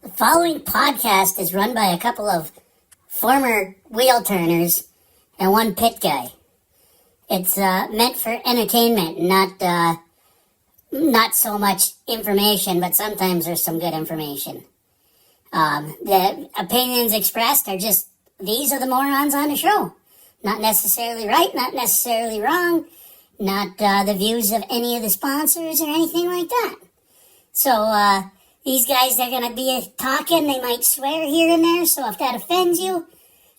The following podcast is run by a couple of former wheel turners and one pit guy. It's meant for entertainment, not so much information, but sometimes there's some good information. The opinions expressed are just, these are the morons on the show. Not necessarily right, not necessarily wrong, not the views of any of the sponsors or anything like that. So, these guys, they're going to be talking, they might swear here and there, so if that offends you,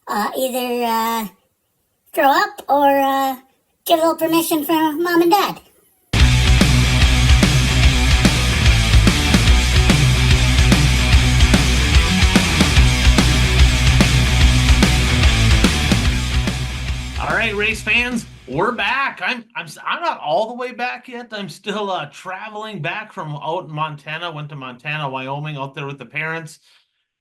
either grow up or get a little permission from mom and dad. All right, race fans, we're back. I'm not all the way back yet. I'm still traveling back from out in Montana. Went to Montana, Wyoming, out there with the parents.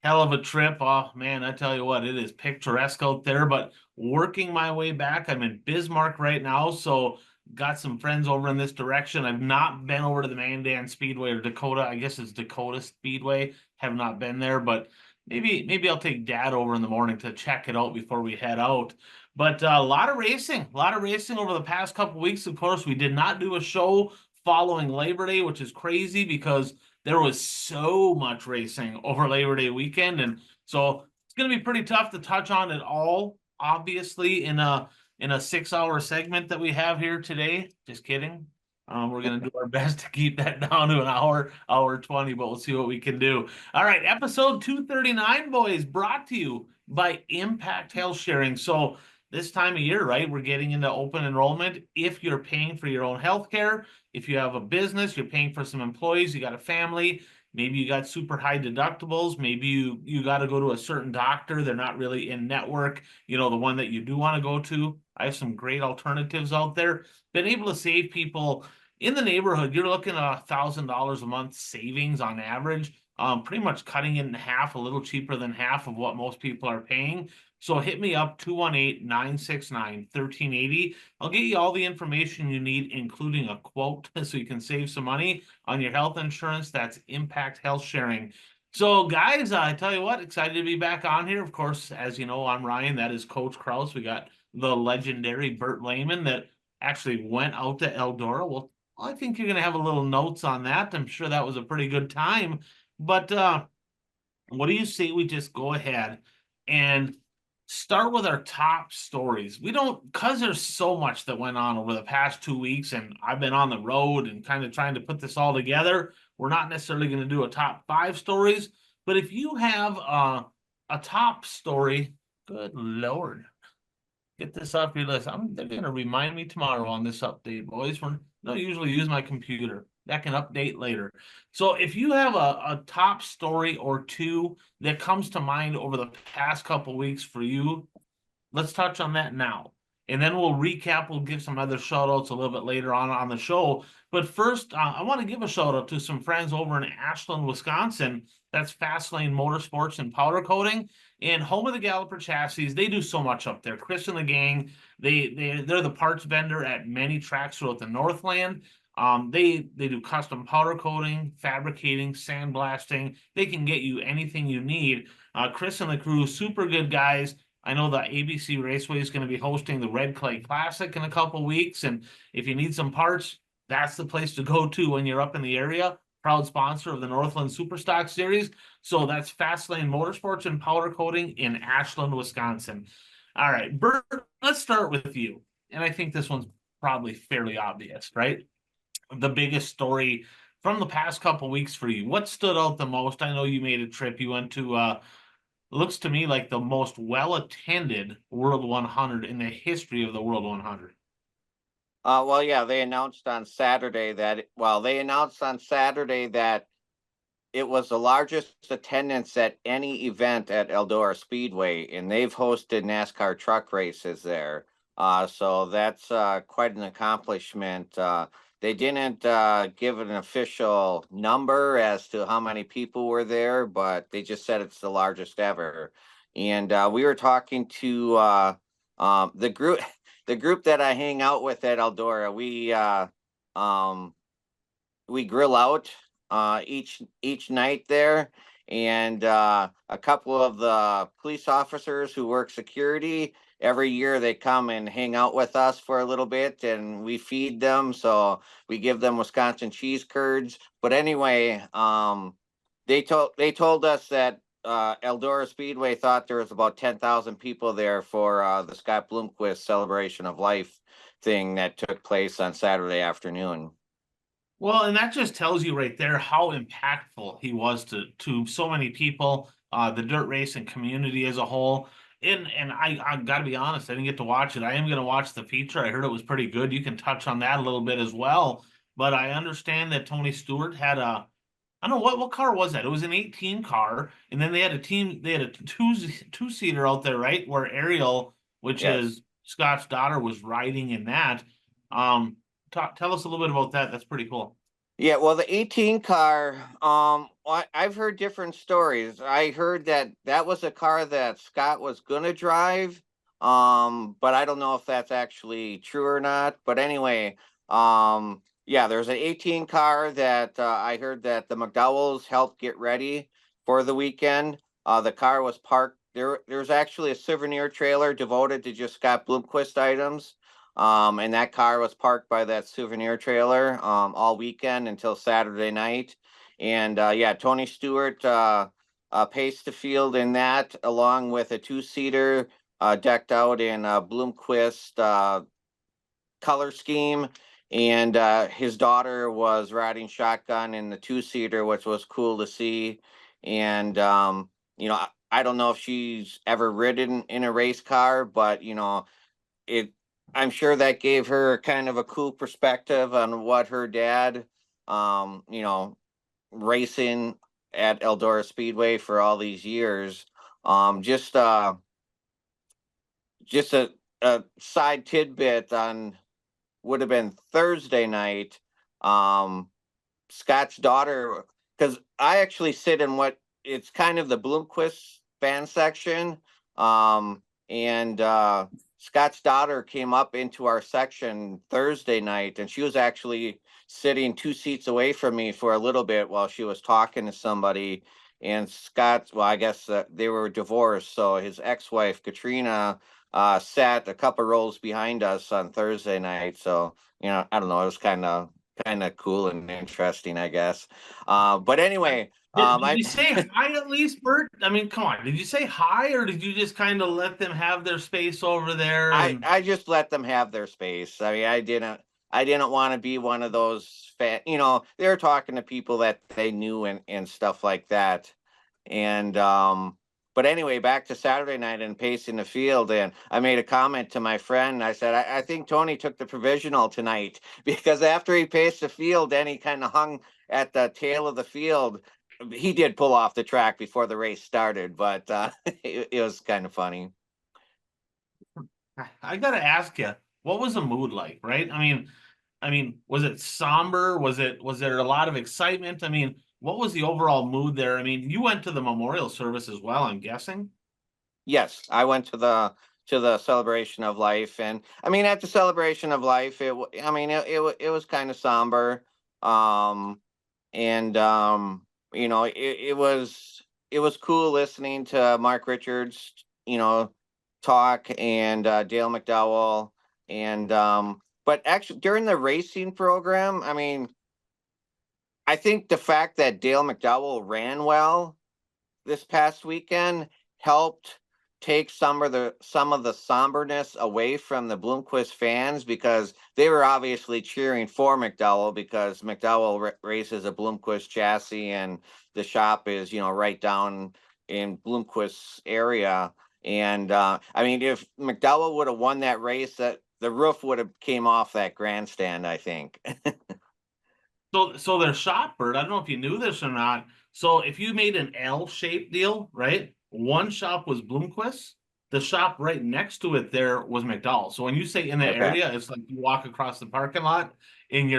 Hell of a trip. Oh man, I tell you what, it is picturesque out there. But working my way back, I'm in Bismarck right now, so got some friends over in this direction. I've not been over to the Mandan Speedway or Dakota. I guess it's Dakota Speedway. Have not been there, but maybe I'll take Dad over in the morning to check it out before we head out. But a lot of racing over the past couple weeks. Of course, we did not do a show following Labor Day, which is crazy because there was so much racing over Labor Day weekend. And so it's going to be pretty tough to touch on it all, obviously, in a 6-hour segment that we have here today. Just kidding. We're going to do our best to keep that down to an hour 20, but we'll see what we can do. All right, episode 239, boys, brought to you by Impact Health Sharing. So this time of year, right, we're getting into open enrollment. If you're paying for your own health care, if you have a business, you're paying for some employees, you got a family, maybe you got super high deductibles, maybe you got to go to a certain doctor, they're not really in network, the one that you do want to go to. I have some great alternatives out there. Been able to save people in the neighborhood. You're looking at $1,000 a month savings on average, pretty much cutting it in half, a little cheaper than half of what most people are paying. So hit me up, 218-969-1380. I'll get you all the information you need, including a quote, so you can save some money on your health insurance. That's Impact Health Sharing. So, guys, I tell you what, excited to be back on here. Of course, as you know, I'm Ryan. That is Coach Kraus. We got the legendary Bert Lehman that actually went out to Eldora. Well, I think you're going to have a little notes on that. I'm sure that was a pretty good time. But what do you say we just go ahead and start with our top stories? We don't, because there's so much that went on over the past 2 weeks, and I've been on the road and kind of trying to put this all together. We're not necessarily going to do a top 5 stories, but if you have a top story, good Lord, get this off your list. They're going to remind me tomorrow on this update, boys. I don't usually use my computer. That can update later. So if you have a top story or two that comes to mind over the past couple weeks for you, let's touch on that now. And then we'll recap. We'll give some other shout outs a little bit later on the show. But first, I want to give a shout out to some friends over in Ashland, Wisconsin. That's Fastlane Motorsports and Powder Coating, and home of the Galloper chassis. They do so much up there. Chris and the gang, they're the parts vendor at many tracks throughout the Northland. They do custom powder coating, fabricating, sandblasting. They can get you anything you need. Chris and the crew, super good guys. I know the ABC Raceway is going to be hosting the Red Clay Classic in a couple weeks, and if you need some parts, that's the place to go to when you're up in the area. Proud sponsor of the Northland Superstock Series. So that's Fastlane Motorsports and Powder Coating in Ashland, Wisconsin. All right, Bert, let's start with you. And I think this one's probably fairly obvious, right? The biggest story from the past couple weeks for you. What stood out the most? I know you made a trip. You went to looks to me like the most well-attended World 100 in the history of the World 100. Well, yeah, they announced on Saturday that it was the largest attendance at any event at Eldora Speedway, and they've hosted NASCAR truck races there. So that's quite an accomplishment. They didn't give an official number as to how many people were there, but they just said it's the largest ever. And we were talking to the group that I hang out with at Eldora. We grill out each night there, and a couple of the police officers who work security. Every year they come and hang out with us for a little bit, and we feed them. So we give them Wisconsin cheese curds. But anyway, they told us that Eldora Speedway thought there was about 10,000 people there for the Scott Bloomquist Celebration of Life thing that took place on Saturday afternoon. Well, and that just tells you right there how impactful he was to so many people, the dirt racing community as a whole. And I got to be honest, I didn't get to watch it. I am going to watch the feature. I heard it was pretty good. You can touch on that a little bit as well. But I understand that Tony Stewart had I don't know what car was that? It was an 18 car, and then they had a team. They had a two-seater out there, right? Where Ariel, which Yes. is Scott's daughter, was riding in that. Um, tell us a little bit about that. That's pretty cool. Yeah, well, the 18 car, I've heard different stories. I heard that that was a car that Scott was gonna drive, but I don't know if that's actually true or not. But anyway, yeah, there's an 18 car that I heard that the McDowells helped get ready for the weekend. The car was parked there. There's actually a souvenir trailer devoted to just Scott Bloomquist items. And that car was parked by that souvenir trailer all weekend until Saturday night. And yeah, Tony Stewart paced the field in that, along with a two-seater decked out in Bloomquist color scheme. And his daughter was riding shotgun in the two-seater, which was cool to see. And I don't know if she's ever ridden in a race car, but it I'm sure that gave her kind of a cool perspective on what her dad racing at Eldora Speedway for all these years. Just a side tidbit on would have been Thursday night. Scott's daughter, because I actually sit in what it's kind of the Bloomquist fan section. And Scott's daughter came up into our section Thursday night, and she was actually sitting 2 seats away from me for a little bit while she was talking to somebody. And Scott, well, I guess they were divorced, so his ex-wife Katrina sat a couple rows behind us on Thursday night. So I don't know, it was kind of cool and interesting, I guess. But anyway, Did you say hi at least, Bert? I mean, come on. Did you say hi, or did you just kind of let them have their space over there? I just let them have their space. I mean, I didn't want to be one of those they were talking to people that they knew and stuff like that. And but anyway, back to Saturday night and pacing the field, and I made a comment to my friend. I said, I think Tony took the provisional tonight because after he paced the field, then he kind of hung at the tail of the field. He did pull off the track before the race started, but it was kind of funny. I gotta ask you, what was the mood like, right? Was it somber? Was there a lot of excitement? I mean, what was the overall mood there? I mean, you went to the memorial service as well, I'm guessing. Yes, I went to the celebration of life, and I mean at the celebration of life, it was kind of somber, and it was cool listening to Mark Richards, talk, and Dale McDowell, and but actually during the racing program, I mean, I think the fact that Dale McDowell ran well this past weekend helped take some of the somberness away from the Bloomquist fans, because they were obviously cheering for McDowell because McDowell races a Bloomquist chassis, and the shop is right down in Bloomquist's area. And I mean, if McDowell would have won that race, that the roof would have came off that grandstand, I think. So their shop, Bert, I don't know if you knew this or not. So if you made an L-shaped deal, right? One shop was Bloomquist. The shop right next to it there was McDowell. So when you say in the Okay. area, it's like you walk across the parking lot and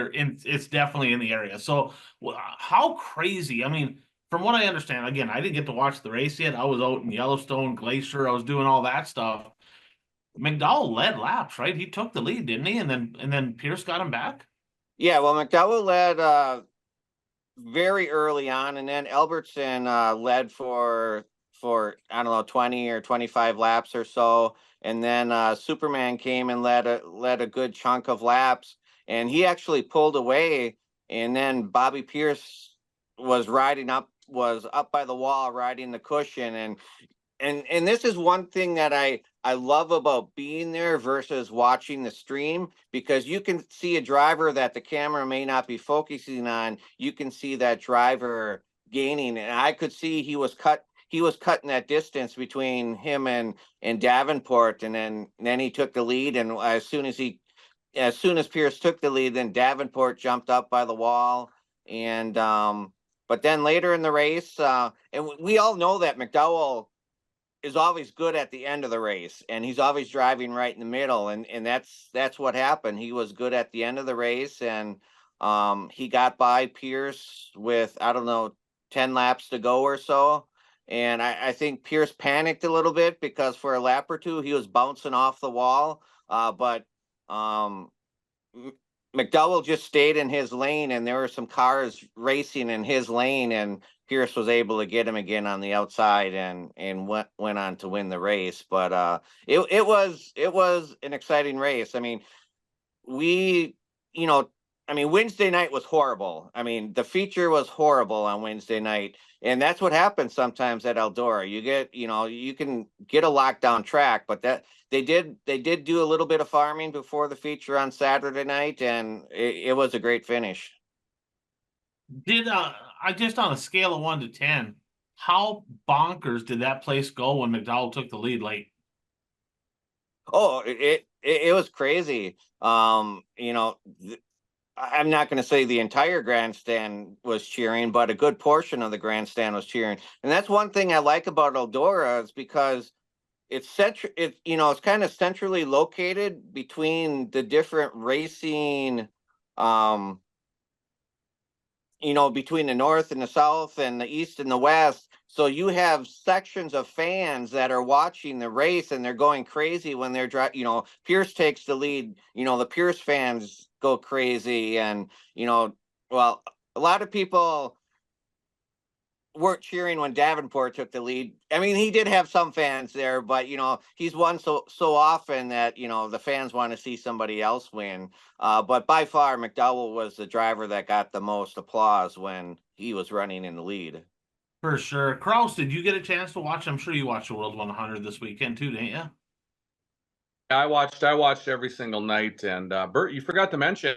it's definitely in the area. So how crazy? I mean, from what I understand, again, I didn't get to watch the race yet. I was out in Yellowstone, Glacier. I was doing all that stuff. McDowell led laps, right? He took the lead, didn't he? And then Pierce got him back. Yeah, well, McDowell led very early on, and then Albertson led for I don't know 20 or 25 laps or so, and then Superman came and led a good chunk of laps, and he actually pulled away, and then Bobby Pierce was up by the wall riding the cushion, and this is one thing that I love about being there versus watching the stream, because you can see a driver that the camera may not be focusing on. You can see that driver gaining, and I could see he was cutting that distance between him and Davenport, and then he took the lead, and as soon as Pierce took the lead, then Davenport jumped up by the wall, and but then later in the race, and we all know that McDowell is always good at the end of the race, and he's always driving right in the middle, and that's what happened. He was good at the end of the race, and he got by Pierce with, I don't know, 10 laps to go or so, and I think Pierce panicked a little bit because for a lap or two he was bouncing off the wall, but McDowell just stayed in his lane, and there were some cars racing in his lane, and Pierce was able to get him again on the outside, and went on to win the race. But it was an exciting race. I mean, we, Wednesday night was horrible. I mean, the feature was horrible on Wednesday night, and that's what happens sometimes at Eldora. You can get a lockdown track, but that they did do a little bit of farming before the feature on Saturday night, and it was a great finish. Did I just on a scale of 1 to 10, how bonkers did that place go when McDowell took the lead late? Oh, it was crazy. I'm not going to say the entire grandstand was cheering, but a good portion of the grandstand was cheering. And that's one thing I like about Eldora, is because it's kind of centrally located between the different racing, between the north and the south and the east and the west. So you have sections of fans that are watching the race, and they're going crazy when they're driving. Pierce takes the lead. The Pierce fans go crazy, and well, a lot of people weren't cheering when Davenport took the lead. I mean, he did have some fans there, but he's won so often that the fans want to see somebody else win. But by far, McDowell was the driver that got the most applause when he was running in the lead. For sure. Kraus, did you get a chance to watch? I'm sure you watched the World 100 this weekend too, didn't you? I watched every single night, and Bert, you forgot to mention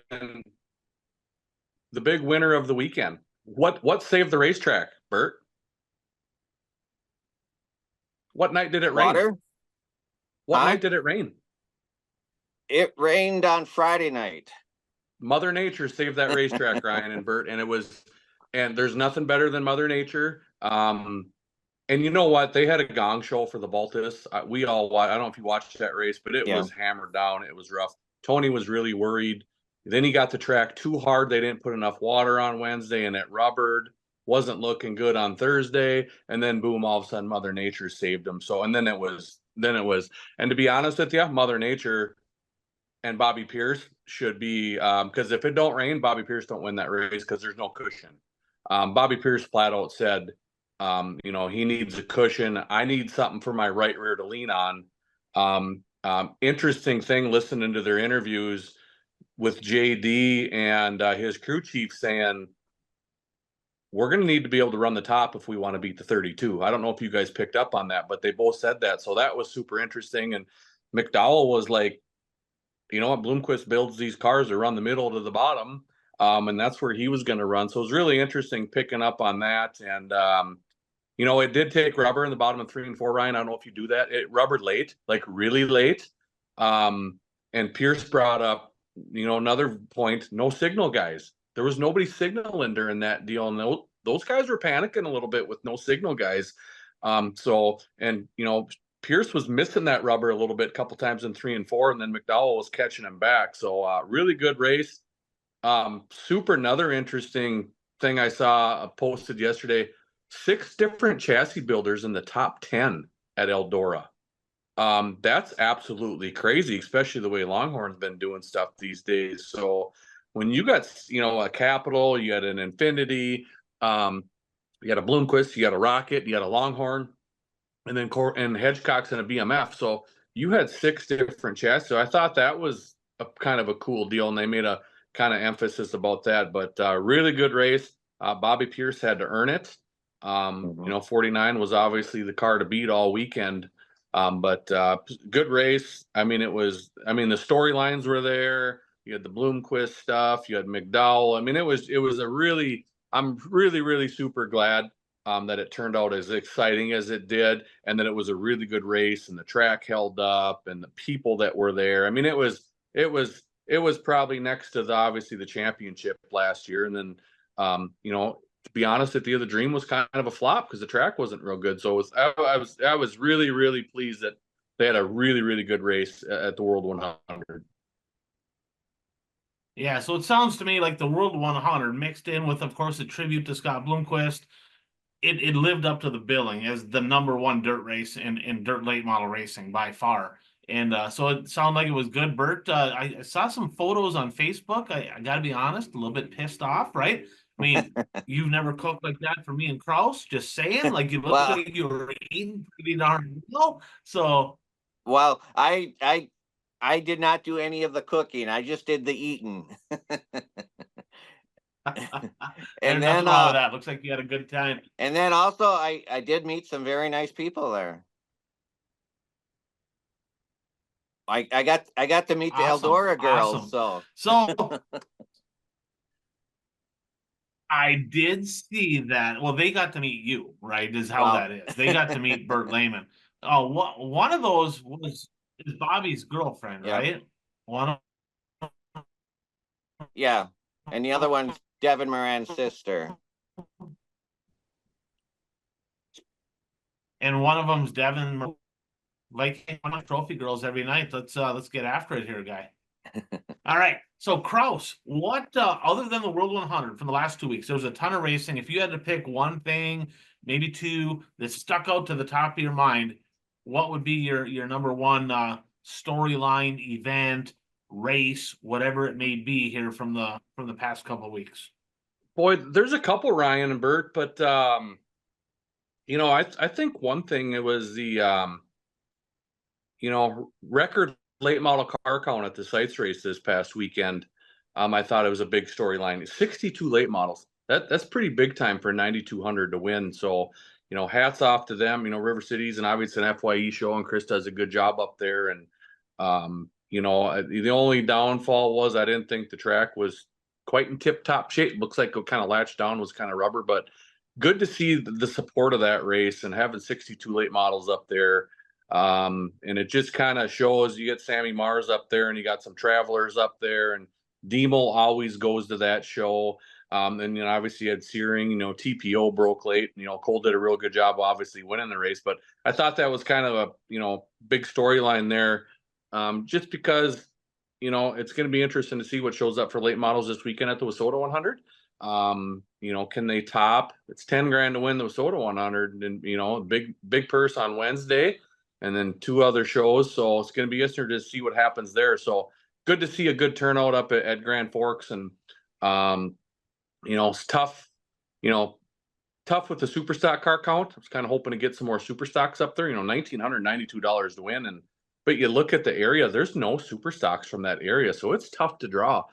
the big winner of the weekend. What saved the racetrack, Bert? What night did it rain? Water? What night did it rain? It rained on Friday night. Mother Nature saved that racetrack, Ryan and Bert, and there's nothing better than Mother Nature. And you know what? They had a gong show for the Baltus. We all watched. I don't know if you watched that race, but it was hammered down. It was rough. Tony was really worried. Then he got the track too hard. They didn't put enough water on Wednesday, and it rubbered. Wasn't looking good on Thursday, and then boom, all of a sudden Mother Nature saved them. So, and then it was, and to be honest with you, Mother Nature and Bobby Pierce should be, because if it don't rain, Bobby Pierce don't win that race because there's no cushion. Bobby Pierce flat out said, he needs a cushion. I need something for my right rear to lean on. Interesting thing, listening to their interviews with JD and his crew chief saying, we're going to need to be able to run the top if we want to beat the 32. I don't know if you guys picked up on that, but they both said that. So that was super interesting. And McDowell was like, Bloomquist builds these cars to run the middle to the bottom. And that's where he was going to run. So it was really interesting picking up on that. And, it did take rubber in the bottom of 3 and 4, Ryan. I don't know if you do that. It rubbered late, like really late. And Pierce brought up, another point, no signal guys. There was nobody signaling during that deal. And those guys were panicking a little bit with no signal guys. Pierce was missing that rubber a little bit, a couple times in 3 and 4, and then McDowell was catching him back. So really good race. Another interesting thing I saw posted yesterday, 6 different chassis builders in the top 10 at Eldora. That's absolutely crazy, especially the way Longhorn's been doing stuff these days. So when you got, a Capital, you had an Infinity, you got a Bloomquist, you got a Rocket, you got a Longhorn, and then and Hedgecock's and a BMF. So you had 6 different chassis. So I thought that was a kind of a cool deal, and they made a kind of emphasis about that. But really good race. Bobby Pierce had to earn it. 49 was obviously the car to beat all weekend. But good race. I mean, the storylines were there. You had the Bloomquist stuff. You had McDowell. I mean, it was a really, I'm really, really super glad that it turned out as exciting as it did, and that it was a really good race, and the track held up, and the people that were there. I mean, it was probably next to obviously the championship last year. And then, to be honest, at the other Dream was kind of a flop because the track wasn't real good. So I was really, really pleased that they had a really, really good race at the World 100. Yeah, so it sounds to me like the World 100 mixed in with, of course, a tribute to Scott Bloomquist. It lived up to the billing as the #1 dirt race in dirt late model racing by far. And so it sounded like it was good. Bert, I saw some photos on Facebook. I got to be honest, a little bit pissed off, right? I mean, you've never cooked like that for me and Kraus, just saying. Like, you look like you were eating pretty darn well. So. Well, I did not do any of the cooking. I just did the eating. And then wrong with that. Looks like you had a good time. And then also I did meet some very nice people there. I got to meet the Eldora girls. So I did see that. Well, they got to meet you, right? Is how that is. They got to meet Bert Lehman. Oh, one of those is Bobby's girlfriend, right? Yeah, and the other one's Devin Moran's sister. And one of them's Devin. Like trophy girls every night. Let's get after it here, guy. All right. So Kraus, what other than the World 100 from the last 2 weeks, there was a ton of racing. If you had to pick one thing, maybe two that stuck out to the top of your mind, what would be your #1 storyline, event, race, whatever it may be here from the past couple of weeks? Boy, there's a couple, Ryan and Bert, but I think one thing, it was the record late model car count at the Seitz race this past weekend. I thought it was a big storyline. 62 late models. That's pretty big time for 9,200 to win. So, hats off to them. River City's and obviously an FYE show, and Chris does a good job up there. And the only downfall was I didn't think the track was quite in tip-top shape. Looks like it kind of latched down, was kind of rubber, but good to see the support of that race and having 62 late models up there. And it just kind of shows. You get Sammy Mars up there, and you got some Travelers up there, and Demel always goes to that show. And obviously you had Searing, TPO broke late. Cole did a real good job, obviously winning the race. But I thought that was kind of a big storyline there, just because it's going to be interesting to see what shows up for late models this weekend at the WISSOTA 100. Can they top? It's $10,000 to win the WISSOTA 100, and big purse on Wednesday, and then 2 other shows. So it's going to be interesting to see what happens there. So good to see a good turnout up at Grand Forks, and it's tough. Tough with the super stock car count. I was kind of hoping to get some more super stocks up there. $1,992 to win, but you look at the area, there's no super stocks from that area, so it's tough to draw.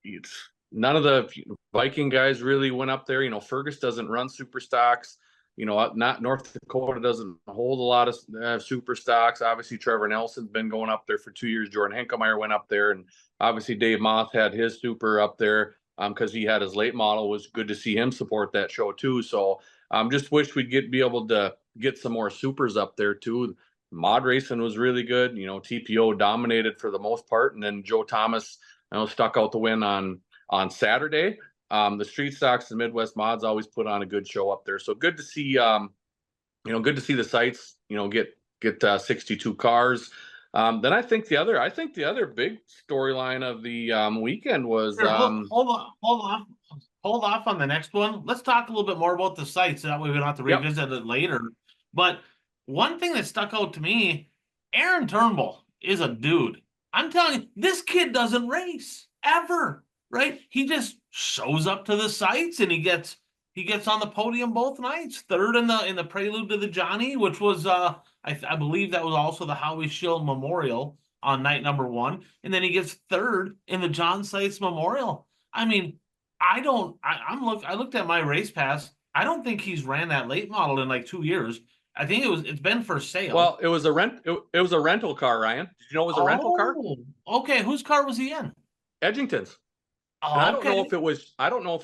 It's none of the Viking guys really went up there. Fergus doesn't run super stocks. Not North Dakota doesn't hold a lot of super stocks. Obviously, Trevor Nelson's been going up there for 2 years. Jordan Henkemeyer went up there, and obviously Dave Moth had his super up there because he had his late model. It was good to see him support that show too. So just wish we'd be able to get some more supers up there too. Mod racing was really good. TPO dominated for the most part, and then Joe Thomas stuck out the win on Saturday. The street stocks and Midwest mods always put on a good show up there. So good to see, good to see the Seitz, get 62 cars. Then I think the other big storyline of the weekend was hold off on the next one. Let's talk a little bit more about the Seitz. That way we don't have to revisit it later. But one thing that stuck out to me, Aaron Turnbull is a dude. I'm telling you, this kid doesn't race. ever, right? He just shows up to the sites and he gets on the podium both nights. Third in the prelude to the Johnny, which was I believe that was also the Howie Shield Memorial on night number 1, and then he gets third in the John Seitz Memorial. I mean, I looked at my race pass. I don't think he's ran that late model in like 2 years. I think it's been for sale. Well, it was a rental car, Ryan. Did you know it was a rental car? Okay, whose car was he in? Edgington's. Oh, And I don't okay. know if it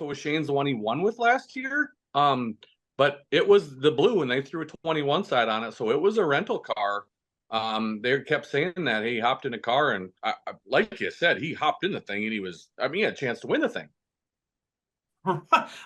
was Shane's the one he won with last year. But it was the blue and they threw a 21 side on it. So it was a rental car. They kept saying that he hopped in a car and like you said, he hopped in the thing and he had a chance to win the thing.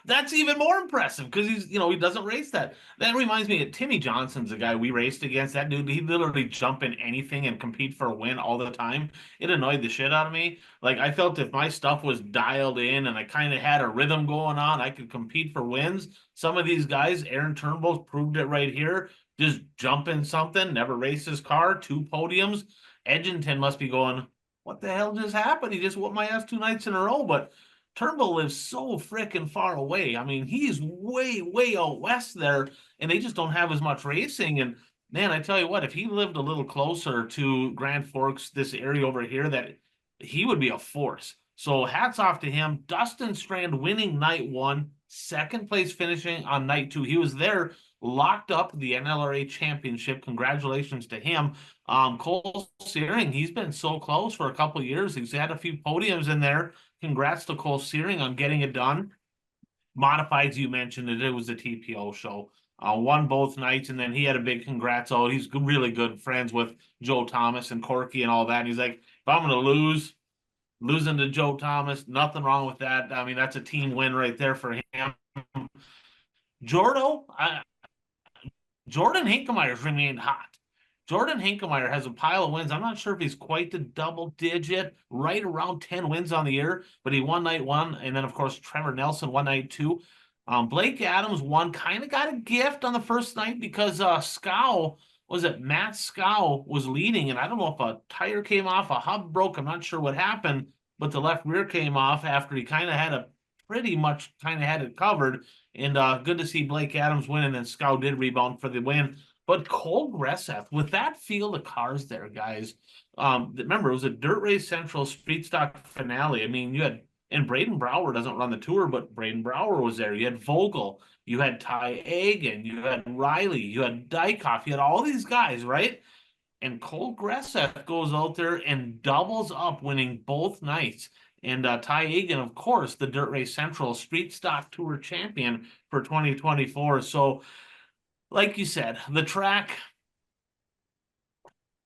That's even more impressive because he doesn't race that. That reminds me of Timmy Johnson's the guy we raced against. That dude, he literally jump in anything and compete for a win all the time. It annoyed the shit out of me. Like, I felt if my stuff was dialed in and I kind of had a rhythm going on, I could compete for wins. Some of these guys, Aaron Turnbull's proved it right here. Just jump in something, never raced his car, 2 podiums. Edgington must be going, what the hell just happened? He just whooped my ass 2 nights in a row, but Turnbull lives so freaking far away. I mean, he's way, way out west there, and they just don't have as much racing. And man, I tell you what, if he lived a little closer to Grand Forks, this area over here, that he would be a force. So hats off to him. Dustin Strand winning night 1, second place finishing on night 2. He was there, locked up the NLRA championship. Congratulations to him. Cole Searing, he's been so close for a couple years. He's had a few podiums in there. Congrats to Cole Searing on getting it done. Modifieds, you mentioned it was a TPO show. Won both nights, and then he had a big congrats. Oh, he's really good friends with Joe Thomas and Corky and all that. And he's like, if I'm going to losing to Joe Thomas, nothing wrong with that. I mean, that's a team win right there for him. Jordan Hinkemeyer's remained hot. Jordan Hinkemeyer has a pile of wins. I'm not sure if he's quite the double digit, right around 10 wins on the year, but he won night 1. And then, of course, Trevor Nelson won night 2. Blake Adams won, kind of got a gift on the first night because Matt Scow was leading. And I don't know if a tire came off, a hub broke. I'm not sure what happened, but the left rear came off after he kind of had it covered. And good to see Blake Adams win. And then Scow did rebound for the win. But Cole Gresseth, with that field of cars there, guys, remember, it was a Dirt Race Central Street Stock finale. I mean, and Braden Brower doesn't run the tour, but Braden Brower was there. You had Vogel, you had Ty Agan, you had Riley, you had Dykoff, you had all these guys, right? And Cole Gresseth goes out there and doubles up, winning both nights. And Ty Agan, of course, the Dirt Race Central Street Stock Tour champion for 2024. So, like you said, the track,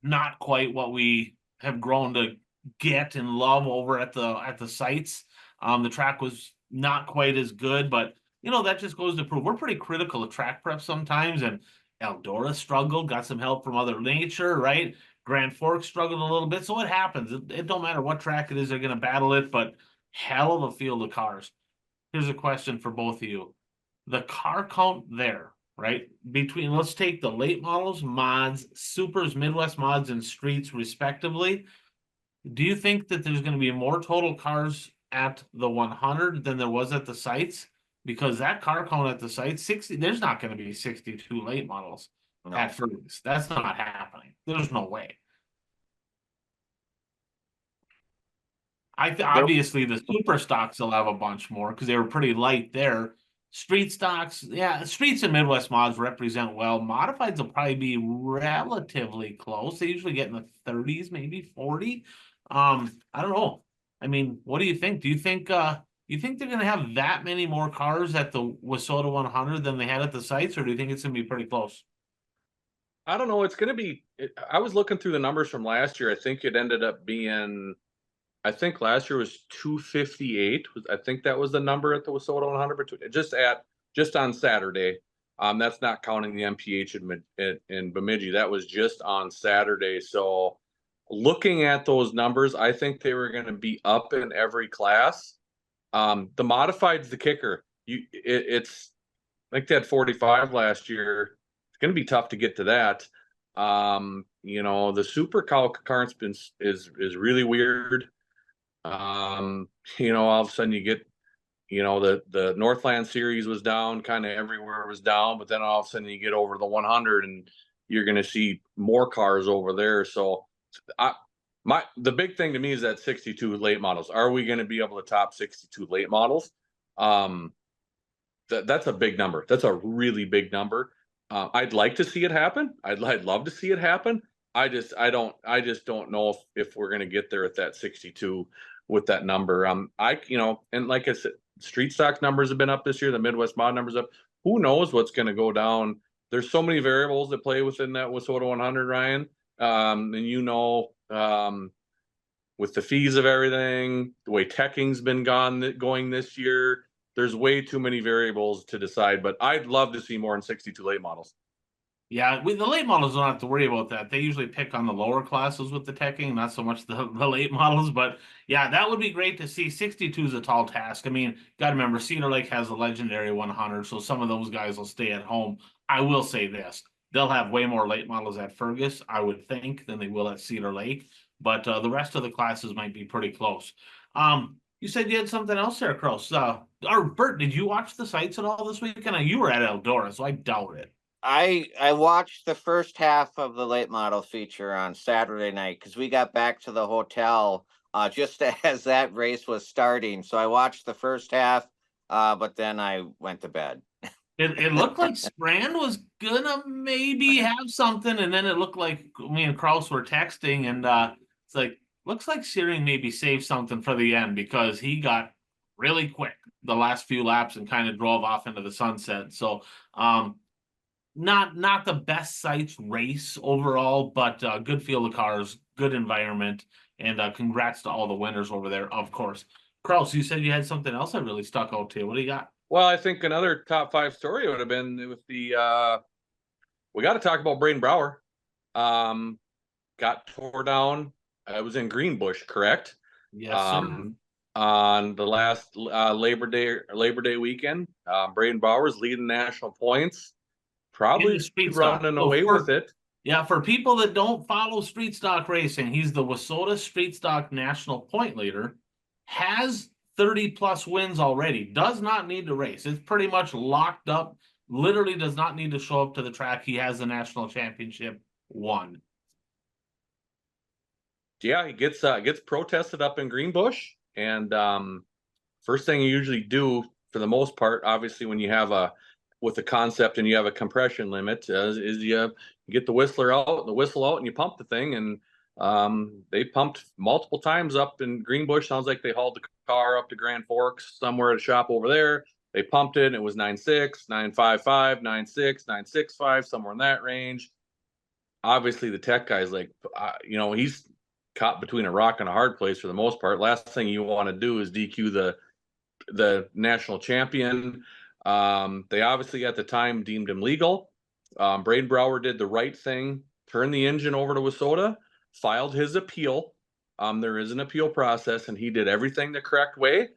not quite what we have grown to get and love over at the sites. The track was not quite as good, but that just goes to prove we're pretty critical of track prep sometimes. And Eldora struggled, got some help from Mother Nature, right? Grand Forks struggled a little bit, so it happens. It don't matter what track it is, they're going to battle it. But hell of a field of cars. Here's a question for both of you: the car count there, right? Let's take the late models, mods, supers, Midwest mods, and streets respectively. Do you think that there's going to be more total cars at the 100 than there was at the sites? Because that car count at the sites, 60, there's not going to be 62 late models at first. That's not happening. There's no way. Obviously the super stocks will have a bunch more because they were pretty light there. Street stocks, yeah, streets and Midwest mods represent well. Modifieds will probably be relatively close. They usually get in the 30s, maybe 40. I don't know. I mean, what do you think? Do you think they're gonna have that many more cars at the Wissota 100 than they had at the sites, or do you think it's gonna be pretty close? I don't know. It's going to be. I was looking through the numbers from last year. I think it ended up being. I think last year was 258. I think that was the number at the Wissota 100. But just on Saturday. That's not counting the MPH in Bemidji. That was just on Saturday. So, looking at those numbers, I think they were going to be up in every class. The modified's the kicker. It's like they had 45 last year. It's going to be tough to get to that. The super car is really weird. All of a sudden you get, the Northland series was down, kind of everywhere was down, but then all of a sudden you get over the 100 and you're going to see more cars over there. So the big thing to me is that 62 late models. Are we going to be able to top 62 late models? That's a big number. That's a really big number. I'd like to see it happen. I'd love to see it happen. I just don't know if we're going to get there at that 62 with that number. And like I said, street stock numbers have been up this year. The Midwest mod numbers up. Who knows what's going to go down? There's so many variables that play within that WISSOTA 100, Ryan. And with the fees of everything, the way teching's been going this year, there's way too many variables to decide. But I'd love to see more in 62 late models. Yeah, the late models don't have to worry about that. They usually pick on the lower classes with the teching, not so much the late models. But yeah, that would be great to see. 62 is a tall task. I mean, got to remember, Cedar Lake has a legendary 100, so some of those guys will stay at home. I will say this. They'll have way more late models at Fergus, I would think, than they will at Cedar Lake. But the rest of the classes might be pretty close. You said you had something else there, Kraus. Or Bert, did you watch the Seitz at all this weekend? You were at Eldora, so I doubt it. I watched the first half of the late model feature on Saturday night because we got back to the hotel just as that race was starting. So I watched the first half, but then I went to bed. It looked like Strand was gonna maybe have something, and then it looked like me and Kraus were texting, and it's like, looks like Searing maybe saved something for the end because he got really quick the last few laps and kind of drove off into the sunset. So not the best Seitz race overall, but good field of cars, good environment, and congrats to all the winners over there, of course. Kraus, you said you had something else that really stuck out to you. What do you got? Well, I think another top 5 story would have been with the we got to talk about Braden Brower. Got tore down. It was in Greenbush, correct? Yes, sir. On the last Labor Day weekend. Braden Brower's leading national points. Probably running away with it. Yeah, for people that don't follow street stock racing, he's the WISSOTA street stock national point leader. Has 30 plus wins already. Does not need to race. It's pretty much locked up. Literally does not need to show up to the track. He has the national championship won. Yeah, he gets protested up in Greenbush, and first thing you usually do for the most part, obviously when you have with the concept and you have a compression limit, is you get the whistle out and you pump the thing, and they pumped multiple times up in Greenbush. Sounds like they hauled the car up to Grand Forks somewhere at a shop over there. They pumped it and it was 9.6, 9.55, 9.6, 9.65, somewhere in that range. Obviously the tech guy's like, he's caught between a rock and a hard place for the most part. Last thing you want to do is DQ the national champion. They obviously at the time deemed him legal. Braden Brower did the right thing, turned the engine over to WISSOTA, filed his appeal. There is an appeal process, and he did everything the correct way.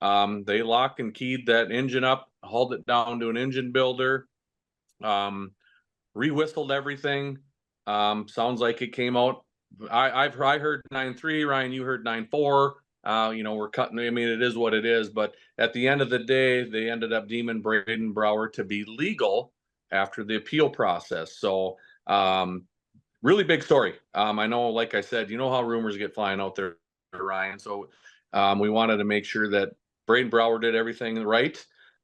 They locked and keyed that engine up, hauled it down to an engine builder, re-whistled everything. Sounds like it came out. I heard 9.3, Ryan, you heard 9.4. We're cutting. I mean, it is what it is. But at the end of the day, they ended up deeming Braden Brower to be legal after the appeal process. So, really big story. I know, like I said, you know how rumors get flying out there, Ryan. So, we wanted to make sure that Braden Brower did everything right.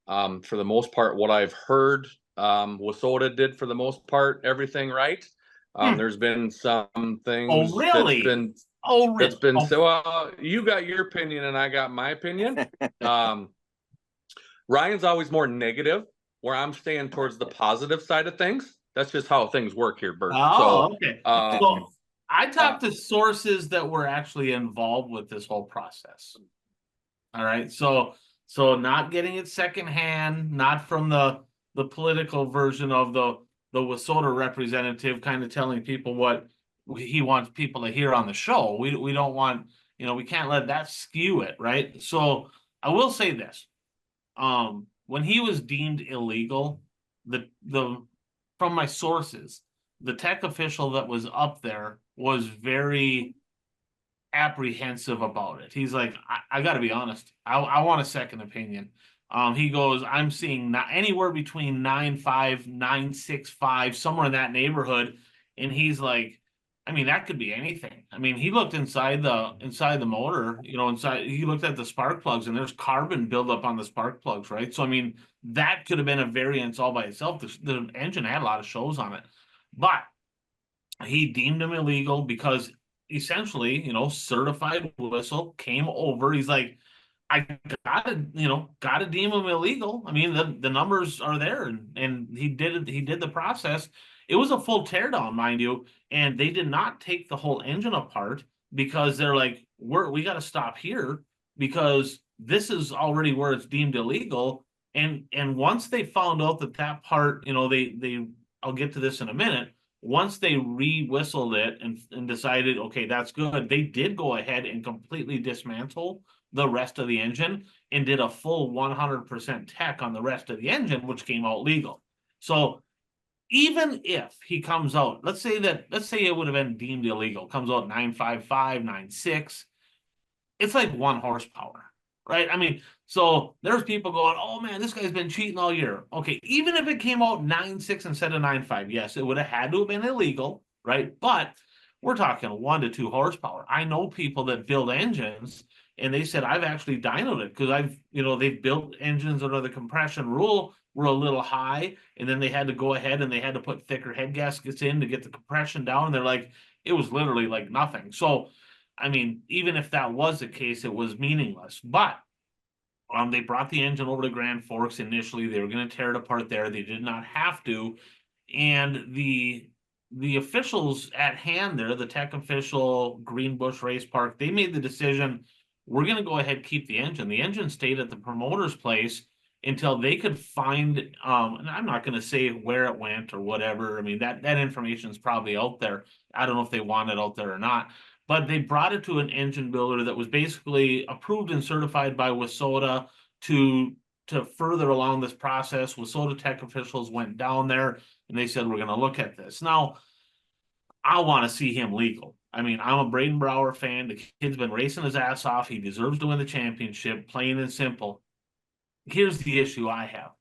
For the most part, what I've heard, WISSOTA did for the most part everything right. There's been some things. Oh, really? That's been so. You got your opinion, and I got my opinion. Ryan's always more negative, where I'm staying towards the positive side of things. That's just how things work here, Bert. Oh, okay. So I talked to sources that were actually involved with this whole process. All right, so not getting it secondhand, not from the political version of the WISSOTA representative, kind of telling people what he wants people to hear on the show. We don't want, we can't let that skew it, right? So I will say this. When he was deemed illegal, the from my sources, the tech official that was up there was very apprehensive about it. He's like, I got to be honest. I want a second opinion. He goes, I'm seeing not anywhere between 9.5, 9.65, somewhere in that neighborhood. And he's like, I mean, that could be anything. I mean, he looked inside the motor, he looked at the spark plugs, and there's carbon buildup on the spark plugs, right? So I mean, that could have been a variance all by itself. The engine had a lot of shows on it, but he deemed him illegal because essentially, certified whistle came over. He's like, I gotta deem him illegal. I mean, the numbers are there, and he did it. He did the process. It was a full teardown, mind you, and they did not take the whole engine apart because they're like, we got to stop here because this is already where it's deemed illegal. And once they found out that part, they I'll get to this in a minute. Once they re-whistled it and decided, okay, that's good, they did go ahead and completely dismantle the rest of the engine and did a full 100% tech on the rest of the engine, which came out legal. So even if he comes out, let's say it would have been deemed illegal, comes out 9.55, 9.6, it's like 1 horsepower, right? I mean, so there's people going, oh man, this guy's been cheating all year. Okay, even if it came out 9.6 instead of 9.5, yes, it would have had to have been illegal, right? But we're talking 1 to 2 horsepower. I know people that build engines, and they said, I've actually dynoed it because they've built engines under the compression rule were a little high, and then they had to go ahead and they had to put thicker head gaskets in to get the compression down. And they're like, it was literally like nothing. So, I mean, even if that was the case, it was meaningless. But they brought the engine over to Grand Forks initially. They were going to tear it apart there. They did not have to. And the officials at hand there, the tech official, Greenbush Race Park, they made the decision, we're going to go ahead and keep the engine. The engine stayed at the promoter's place until they could find, and I'm not going to say where it went or whatever. I mean, that information is probably out there. I don't know if they want it out there or not, but they brought it to an engine builder that was basically approved and certified by WISSOTA to further along this process. WISSOTA tech officials went down there and they said, we're going to look at this. Now, I want to see him legal. I mean, I'm a Braden Brower fan. The kid's been racing his ass off. He deserves to win the championship, plain and simple. Here's the issue I have.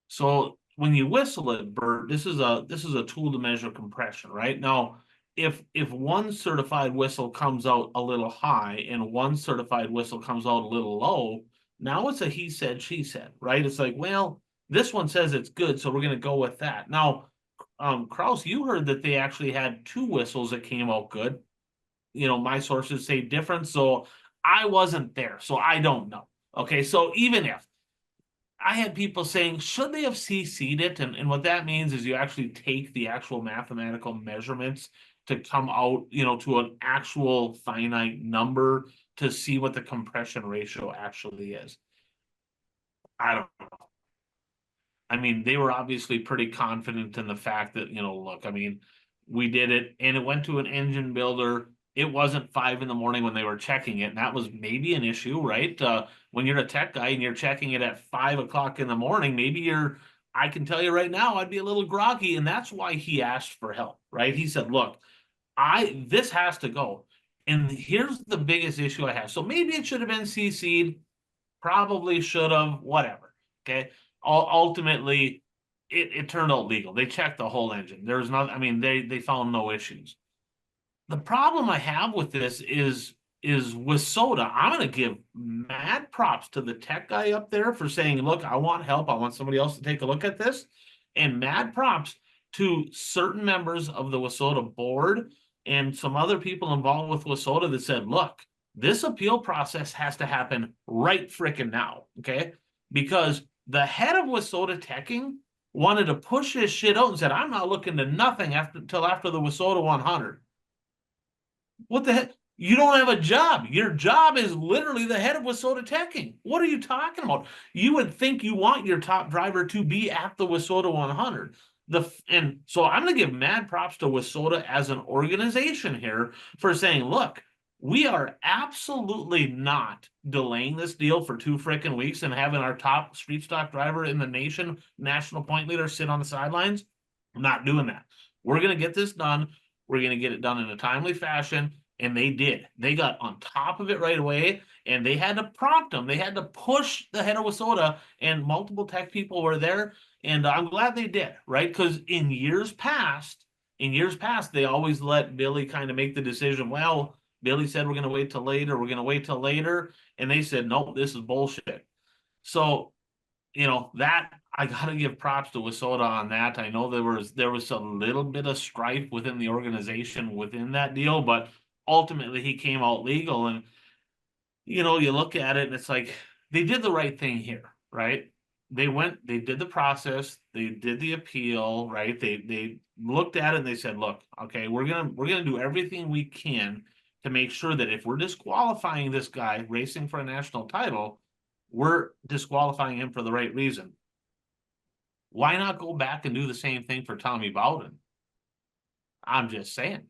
So when you whistle it, Bert, this is a tool to measure compression, right? Now, if one certified whistle comes out a little high and one certified whistle comes out a little low, now it's a he said, she said, right? It's like, well, this one says it's good, so we're going to go with that. Now, Kraus, you heard that they actually had 2 whistles that came out good. My sources say different, so I wasn't there, so I don't know. Okay, so even if I had people saying, should they have CC'd it? And what that means is you actually take the actual mathematical measurements to come out, to an actual finite number to see what the compression ratio actually is. I don't know. I mean, they were obviously pretty confident in the fact that, look, I mean, we did it and it went to an engine builder. It wasn't 5 a.m. when they were checking it. And that was maybe an issue, right? When you're a tech guy and you're checking it at 5 o'clock in the morning, maybe I can tell you right now, I'd be a little groggy. And that's why he asked for help, right? He said, look, this has to go. And here's the biggest issue I have. So maybe it should have been CC'd, probably should have, whatever. Okay. Ultimately, it turned out legal. They checked the whole engine. There's not, I mean, they found no issues. The problem I have with this is WISSOTA. I'm going to give mad props to the tech guy up there for saying, look, I want help. I want somebody else to take a look at this. And mad props to certain members of the WISSOTA board and some other people involved with WISSOTA that said, look, this appeal process has to happen right frickin' now, okay? Because the head of WISSOTA Teching wanted to push this shit out and said, I'm not looking to nothing until after the WISSOTA 100. What the heck? You don't have a job. Your job is literally the head of WISSOTA Teching. What are you talking about? You would think you want your top driver to be at the WISSOTA 100. And so I'm going to give mad props to WISSOTA as an organization here for saying, look, we are absolutely not delaying this deal for 2 frickin' weeks and having our top street stock driver in the nation, national point leader, sit on the sidelines. I'm not doing that. We're going to get this done. We're going to get it done in a timely fashion. And they did. They got on top of it right away, and they had to prompt them. They had to push the head of WISSOTA, and multiple tech people were there. And I'm glad they did, right? Because in years past, they always let Billy kind of make the decision. Well, Billy said we're going to wait till later. We're going to wait till later. And they said, nope, this is bullshit. So, that I got to give props to WISSOTA on that. I know there was a little bit of strife within the organization within that deal, but ultimately he came out legal. And, you look at it and it's like, they did the right thing here, right? They did the process, they did the appeal, right? They looked at it and they said, look, okay, we're gonna do everything we can to make sure that if we're disqualifying this guy racing for a national title, we're disqualifying him for the right reason. Why not go back and do the same thing for Tommy Bowden? I'm just saying,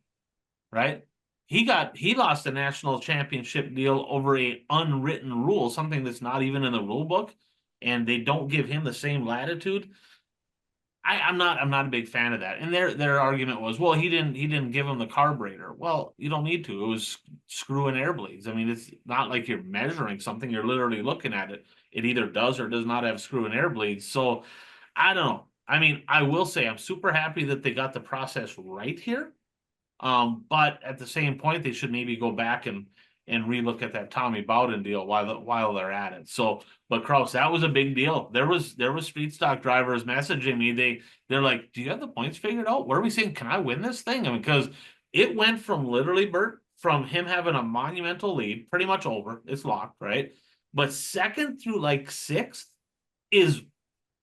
right? He lost a national championship deal over a unwritten rule, something that's not even in the rule book, and they don't give him the same latitude. I'm not a big fan of that. And their argument was, well, he didn't give him the carburetor. Well, you don't need to. It was screw and air blades. I mean, it's not like you're measuring something, you're literally looking at it. It either does or does not have screw and air blades. So I don't know. I mean, I will say I'm super happy that they got the process right here. But at the same point, they should maybe go back and relook at that Tommy Bowden deal while they're at it. So, but Kraus, that was a big deal. There was street stock drivers messaging me. They're like, "Do you have the points figured out? What are we saying? Can I win this thing?" I mean, because it went from literally, Bert, from him having a monumental lead, pretty much over. It's locked, right? But second through like sixth is,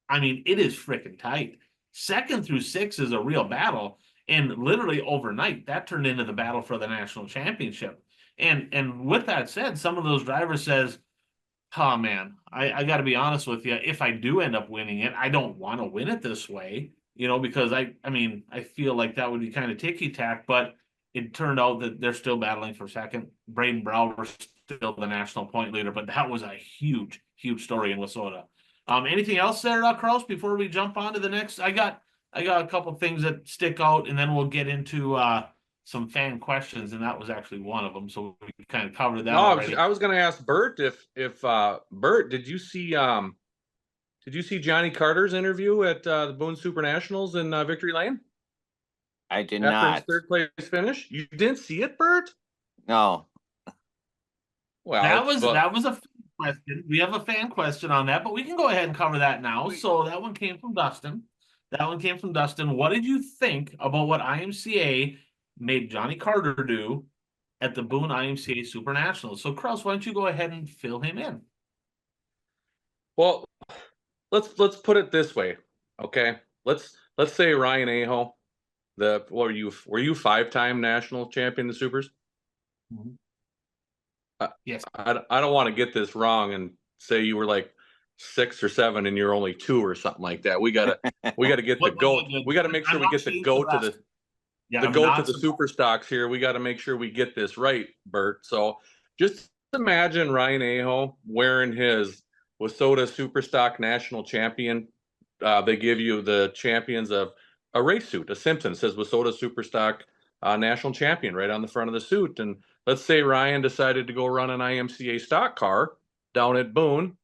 I mean, it is freaking tight. Second through sixth is a real battle. And literally overnight, that turned into the battle for the national championship. And with that said, some of those drivers says, oh man, I got to be honest with you. If I do end up winning it, I don't want to win it this way, because I mean, I feel like that would be kind of ticky-tack, but it turned out that they're still battling for second. Braden Brower still the national point leader, but that was a huge, huge story in WISSOTA. Anything else there, Kraus, before we jump on to the next? I got a couple things that stick out, and then we'll get into some fan questions, and that was actually one of them. So we kind of covered that already. I was going to ask Bert if Bert, did you see Johnny Carter's interview at the Boone Super Nationals in Victory Lane? I did After not. his third place finish, you didn't see it, Bert? No. Well, that was a fan question. We have a fan question on that, but we can go ahead and cover that now. So that one came from Dustin. What did you think about what IMCA made Johnny Carter do at the Boone IMCA Super Nationals? So, Kraus, why don't you go ahead and fill him in? Well, let's put it this way, okay? Let's say Ryan Aho, were you 5-time national champion in the Supers? Mm-hmm. Yes. I don't want to get this wrong and say you were like 6 or 7 and you're only 2 or something like that. We gotta get the GOAT. We gotta make sure we get the GOAT to the GOAT to the super stocks here. We got to make sure we get this right, Bert. So just imagine Ryan Aho wearing his WISSOTA Super Stock National Champion. They give you the champions of a race suit, a Simpson. It says WISSOTA Super Stock National Champion right on the front of the suit. And let's say Ryan decided to go run an IMCA stock car down at Boone,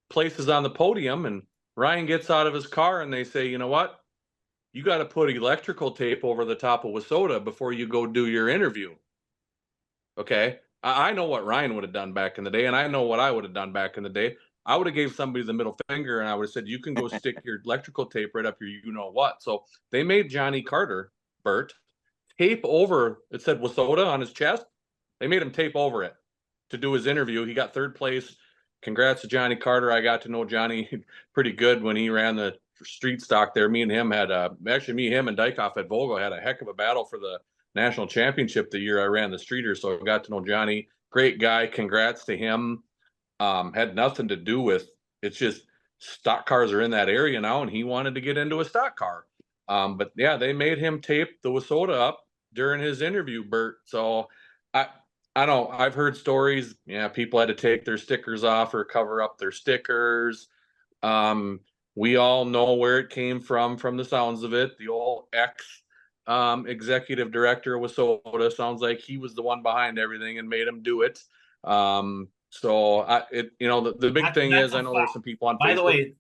places on the podium, and Ryan gets out of his car and they say, you know what? You got to put electrical tape over the top of WISSOTA before you go do your interview. Okay. I know what Ryan would have done back in the day, and I know what I would have done back in the day. I would have gave somebody the middle finger and I would have said, you can go stick your electrical tape right up your you-know-what. So they made Johnny Carter, Bert, tape over, it said WISSOTA on his chest. They made him tape over it to do his interview. He got 3rd place. Congrats to Johnny Carter. I got to know Johnny pretty good when he ran the street stock there. Me and him had him and Dykoff at Volvo had a heck of a battle for the national championship the year I ran the streeter. So I got to know Johnny. Great guy. Congrats to him. Had nothing to do with, it's just stock cars are in that area now and he wanted to get into a stock car. But yeah, they made him tape the WISSOTA up during his interview, Bert. So I don't, I've heard stories, people had to take their stickers off or cover up their stickers. We all know where it came from the sounds of it, the old X executive director with Soda. Sounds like he was the one behind everything and made him do it. The big thing That's is, a I know fact. there's some people on By the Facebook. way,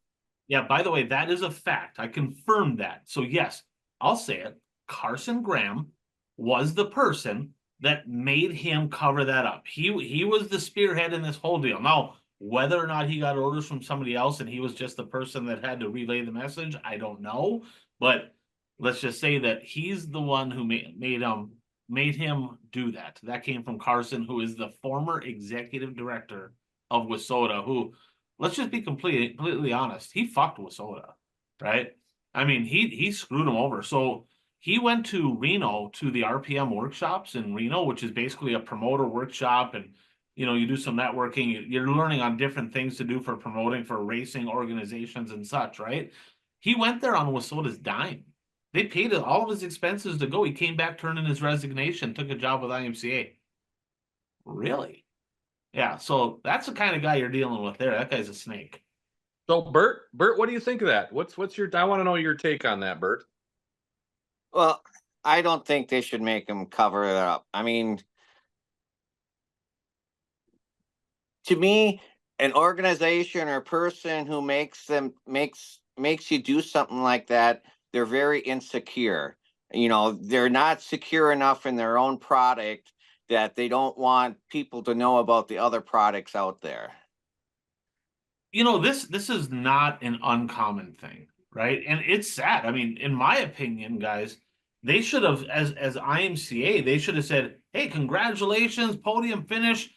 yeah, by the way, that is a fact. I confirmed that. So yes, I'll say it. Carson Graham was the person that made him cover that up. He was the spearhead in this whole deal. Now, whether or not he got orders from somebody else and he was just the person that had to relay the message, I don't know. But let's just say that he's the one who made him do that. That came from Carson, who is the former executive director of WISSOTA, who, let's just be completely honest, he fucked WISSOTA, right? I mean, he screwed him over. So he went to Reno to the RPM workshops in Reno, which is basically a promoter workshop, and you do some networking. You're learning on different things to do for promoting for racing organizations and such, right? He went there on WISSOTA's dime. They paid all of his expenses to go. He came back, turned in his resignation, took a job with IMCA. Really? Yeah, so that's the kind of guy you're dealing with there. That guy's a snake. So Bert, what do you think of that? What's your? I want to know your take on that, Bert. Well, I don't think they should make him cover it up. I mean, to me, an organization or person who makes you do something like that, they're very insecure. They're not secure enough in their own product that they don't want people to know about the other products out there. This is not an uncommon thing, right? And it's sad. I mean, in my opinion, guys, they should have, as IMCA, they should have said, "Hey, congratulations, podium finish,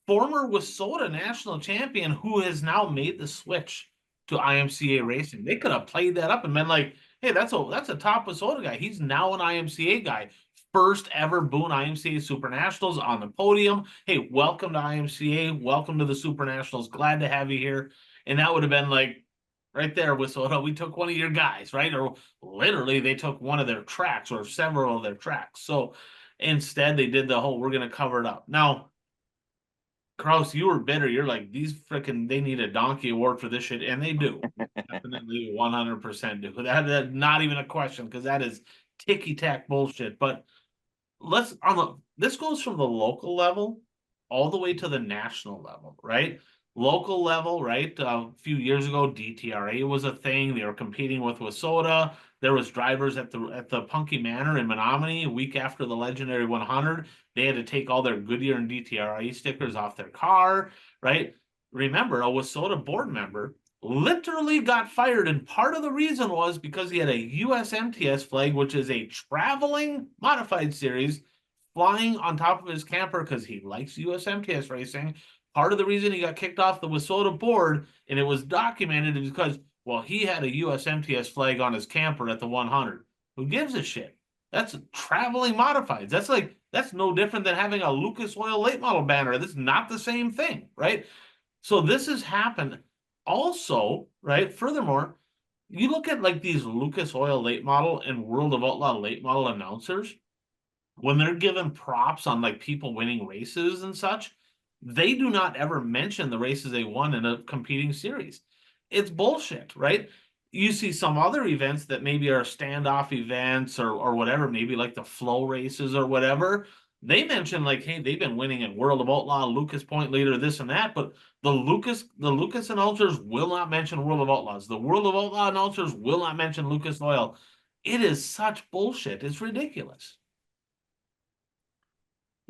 former WISSOTA national champion who has now made the switch to IMCA racing." They could have played that up and been like, "Hey, that's a top WISSOTA guy. He's now an IMCA guy. First ever Boone IMCA Super Nationals on the podium. Hey, welcome to IMCA. Welcome to the Super Nationals. Glad to have you here." And that would have been like right there, WISSOTA, we took one of your guys, right? Or literally they took one of their tracks or several of their tracks. So instead they did the whole, we're going to cover it up. Now, Kraus, you were bitter. You're like, they need a donkey award for this shit. And they do. Definitely 100% do. That's not even a question, because that is ticky-tack bullshit. But this goes from the local level all the way to the national level, right? Local level, right? A few years ago, DTRA was a thing. They were competing with WISSOTA. There was drivers at the Punky Manor in Menominee a week after the legendary 100. They had to take all their Goodyear and DTRA stickers off their car, right? Remember, a WISSOTA board member literally got fired, and part of the reason was because he had a USMTS flag, which is a traveling modified series, flying on top of his camper because he likes USMTS racing. Part of the reason he got kicked off the WISSOTA board, and it was documented, is because, well, he had a USMTS flag on his camper at the 100. Who gives a shit? That's traveling modifieds. That's no different than having a Lucas Oil late model banner. This is not the same thing, right? So this has happened also, right? Furthermore, you look at like these Lucas Oil late model and World of Outlaw late model announcers, when they're given props on like people winning races and such, they do not ever mention the races they won in a competing series. It's bullshit, right? You see some other events that maybe are standoff events or whatever, maybe like the flow races or whatever. They mention like, hey, they've been winning at World of Outlaw, Lucas Point leader, this and that, but the Lucas announcers will not mention World of Outlaws. The World of Outlaw announcers will not mention Lucas Oil. It is such bullshit. It's ridiculous.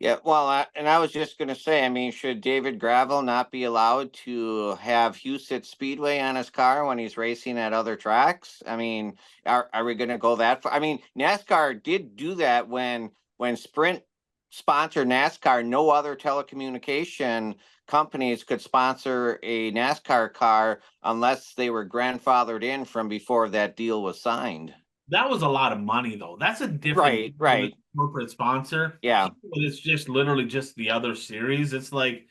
Yeah, well, I was just going to say, I mean, should David Gravel not be allowed to have Houston Speedway on his car when he's racing at other tracks? I mean, are we going to go that far? I mean, NASCAR did do that when Sprint sponsored NASCAR. No other telecommunication companies could sponsor a NASCAR car unless they were grandfathered in from before that deal was signed. That was a lot of money, though. That's a different Right. corporate sponsor. Yeah. But it's just literally just the other series. It's like,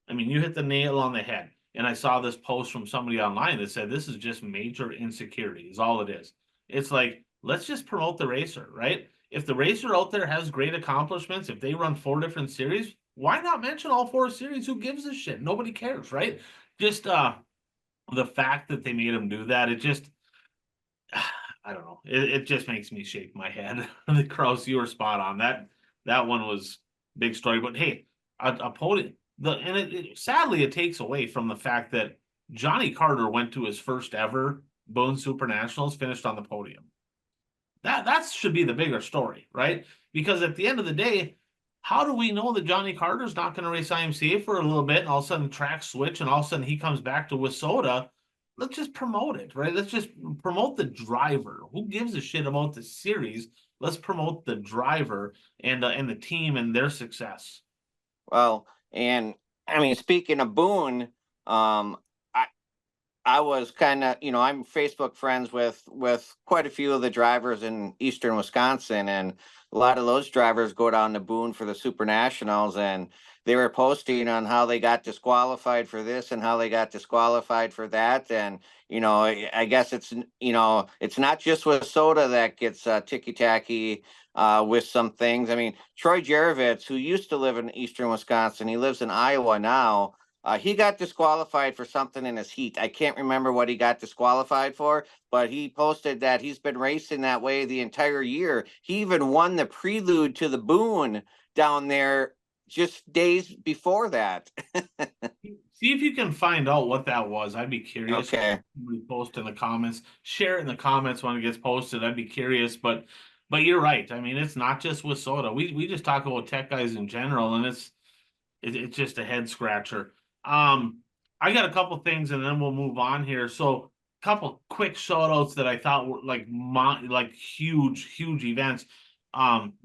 I mean, you hit the nail on the head. And I saw this post from somebody online that said this is just major insecurity, is all it is. It's like, let's just promote the racer, right? If the racer out there has great accomplishments, if they run 4 different series, why not mention all 4 series? Who gives a shit? Nobody cares, right? Just the fact that they made him do that, it just I don't know. It just makes me shake my head. The Kraus, you were spot on. That one was big story. But hey, a podium. Sadly it takes away from the fact that Johnny Carter went to his first ever Boone Super Nationals, finished on the podium. That should be the bigger story, right? Because at the end of the day, how do we know that Johnny Carter's not going to race IMCA for a little bit and all of a sudden track switch and all of a sudden he comes back to Wissota? Let's just promote it, right? Let's just promote the driver. Who gives a shit about the series? Let's promote the driver and the team and their success. Well, and I mean, speaking of Boone, I was kind of, I'm Facebook friends with quite a few of the drivers in eastern Wisconsin, and a lot of those drivers go down to Boone for the Super Nationals, and they were posting on how they got disqualified for this and how they got disqualified for that. And, I guess it's not just Wissota that gets ticky-tacky with some things. I mean, Troy Jarovitz, who used to live in eastern Wisconsin, he lives in Iowa now. He got disqualified for something in his heat. I can't remember what he got disqualified for, but he posted that he's been racing that way the entire year. He even won the prelude to the Boone down there just days before that. See if you can find out what that was. I'd be curious. Okay. We post in the comments, share it in the comments when it gets posted. I'd be curious, but you're right. I mean, it's not just Wissota. We just talk about tech guys in general, and it's just a head scratcher. I got a couple things and then we'll move on here. So a couple quick shout outs that I thought were like huge events.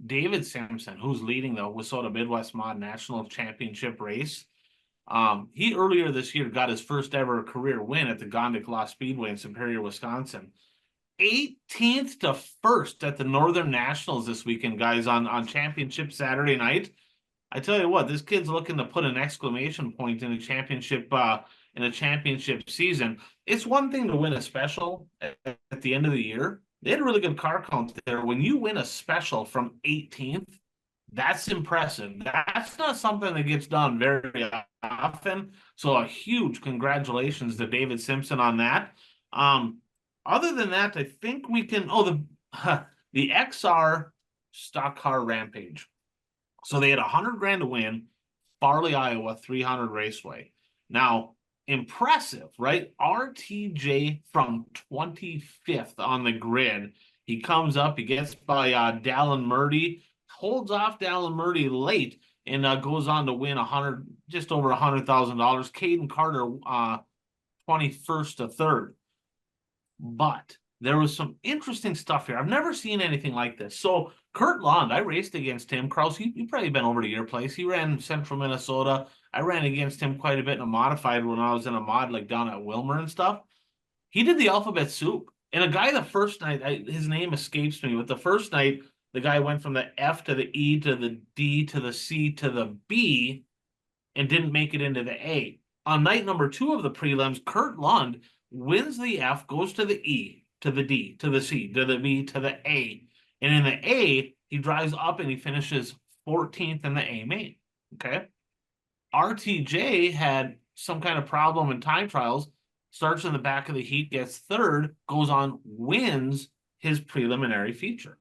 David Simpson, who's leading the Wissota Midwest Mod National Championship race. He earlier this year got his first ever career win at the Gondik Law Speedway in Superior, Wisconsin. 18th to 1st at the Northern Nationals this weekend, guys, on Championship Saturday night. I tell you what, this kid's looking to put an exclamation point in a championship season. It's one thing to win a special at the end of the year. They had a really good car count there. When you win a special from 18th, that's impressive. That's not something that gets done very often. So a huge congratulations to David Simpson on that. Other than that, I think we can. The XR Stock Car Rampage. So they had $100,000 to win, Farley, Iowa, 300 Raceway. Now, impressive, right? RTJ from 25th on the grid. He comes up, he gets by Dallin Murdy, holds off Dallin Murdy late, and goes on to win just over $100,000. Caden Carter, 21st to 3rd. But there was some interesting stuff here. I've never seen anything like this. So Kurt Lund, I raced against him. Kraus, you probably been over to your place. He ran Central Minnesota. I ran against him quite a bit in a modified when I was in a mod like down at Wilmer and stuff. He did the alphabet soup. And a guy the first night, his name escapes me, but the first night, the guy went from the F to the E to the D to the C to the B and didn't make it into the A. On night number 2 of the prelims, Kurt Lund wins the F, goes to the E, to the D, to the C, to the B, to the A. And in the A, he drives up and he finishes 14th in the A main. Okay. RTJ had some kind of problem in time trials, starts in the back of the heat, gets 3rd, goes on, wins his preliminary feature.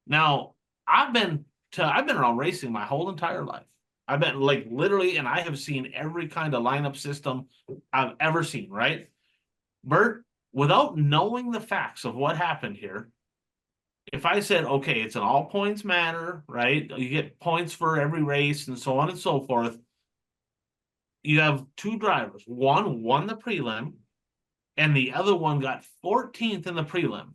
Now, I've been around racing my whole entire life. I've been literally, and I have seen every kind of lineup system I've ever seen, right? Bert, without knowing the facts of what happened here, if I said, okay, it's an all points matter, right? You get points for every race and so on and so forth. You have 2 drivers. One won the prelim and the other one got 14th in the prelim.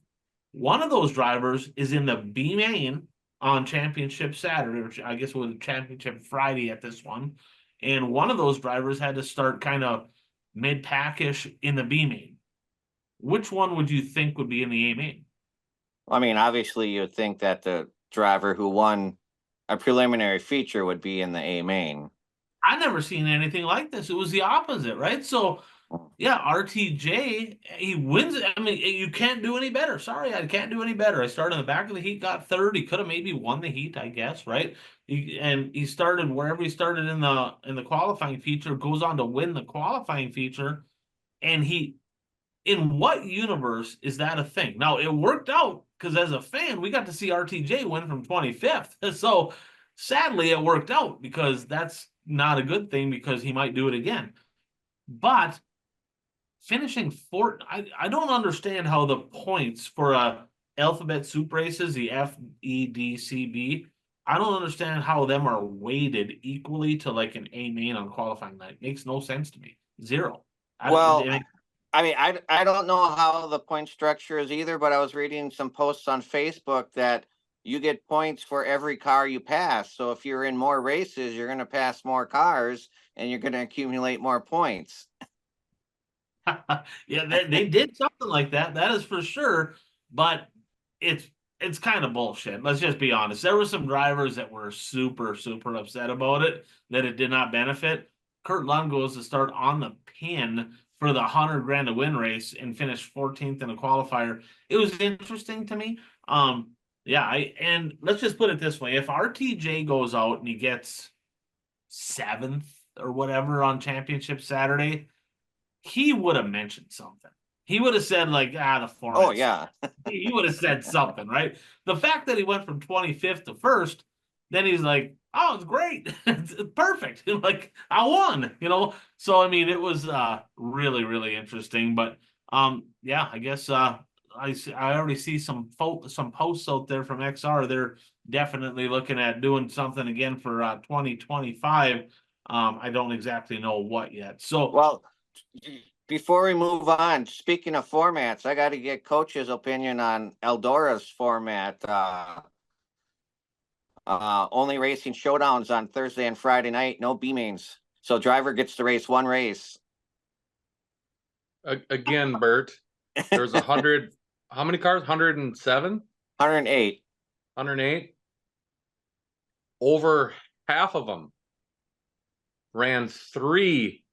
One of those drivers is in the B main on Championship Saturday, which I guess was Championship Friday at this one. And one of those drivers had to start kind of mid-packish in the B main. Which one would you think would be in the A main? I mean, obviously, you would think that the driver who won a preliminary feature would be in the A main. I've never seen anything like this. It was the opposite, right? So, yeah, RTJ, he wins. I mean, you can't do any better. Sorry, I can't do any better. I started in the back of the heat, got 3rd. He could have maybe won the heat, I guess, right? He started wherever he started in the qualifying feature, goes on to win the qualifying feature, and he in what universe is that a thing? Now it worked out because as a fan, we got to see RTJ win from 25th. So sadly, it worked out because that's not a good thing because he might do it again. But finishing fourth, I don't understand how the points for alphabet soup races, the FEDCB, I don't understand how them are weighted equally to like an A main on qualifying night. Makes no sense to me. Zero. Well, I mean, I don't know how the point structure is either, but I was reading some posts on Facebook that you get points for every car you pass. So if you're in more races, you're going to pass more cars and you're going to accumulate more points. Yeah, they did something like that. That is for sure. But it's kind of bullshit. Let's just be honest. There were some drivers that were super, super upset about it, that it did not benefit. Kurt Lund goes to start on the pin for the 100 grand to win race and finish 14th in a qualifier. It was interesting to me. Yeah, and let's just put it this way. If RTJ goes out and he gets 7th or whatever on championship Saturday, he would have mentioned something. He would have said like, the format. Oh yeah. He would have said something, right? The fact that he went from 25th to 1st, then he's like, oh, it's great. It's perfect. Like I won, So I mean, it was really, really interesting. But yeah, I guess I already see some posts out there from XR. They're definitely looking at doing something again for 2025. I don't exactly know what yet. So Well, before we move on, speaking of formats, I got to get Coach's opinion on Eldora's format. Only racing showdowns on Thursday and Friday night, no B mains. So driver gets to race one race. Again, Bert, there's 100. How many cars? 107? 108. 108. Over half of them ran 3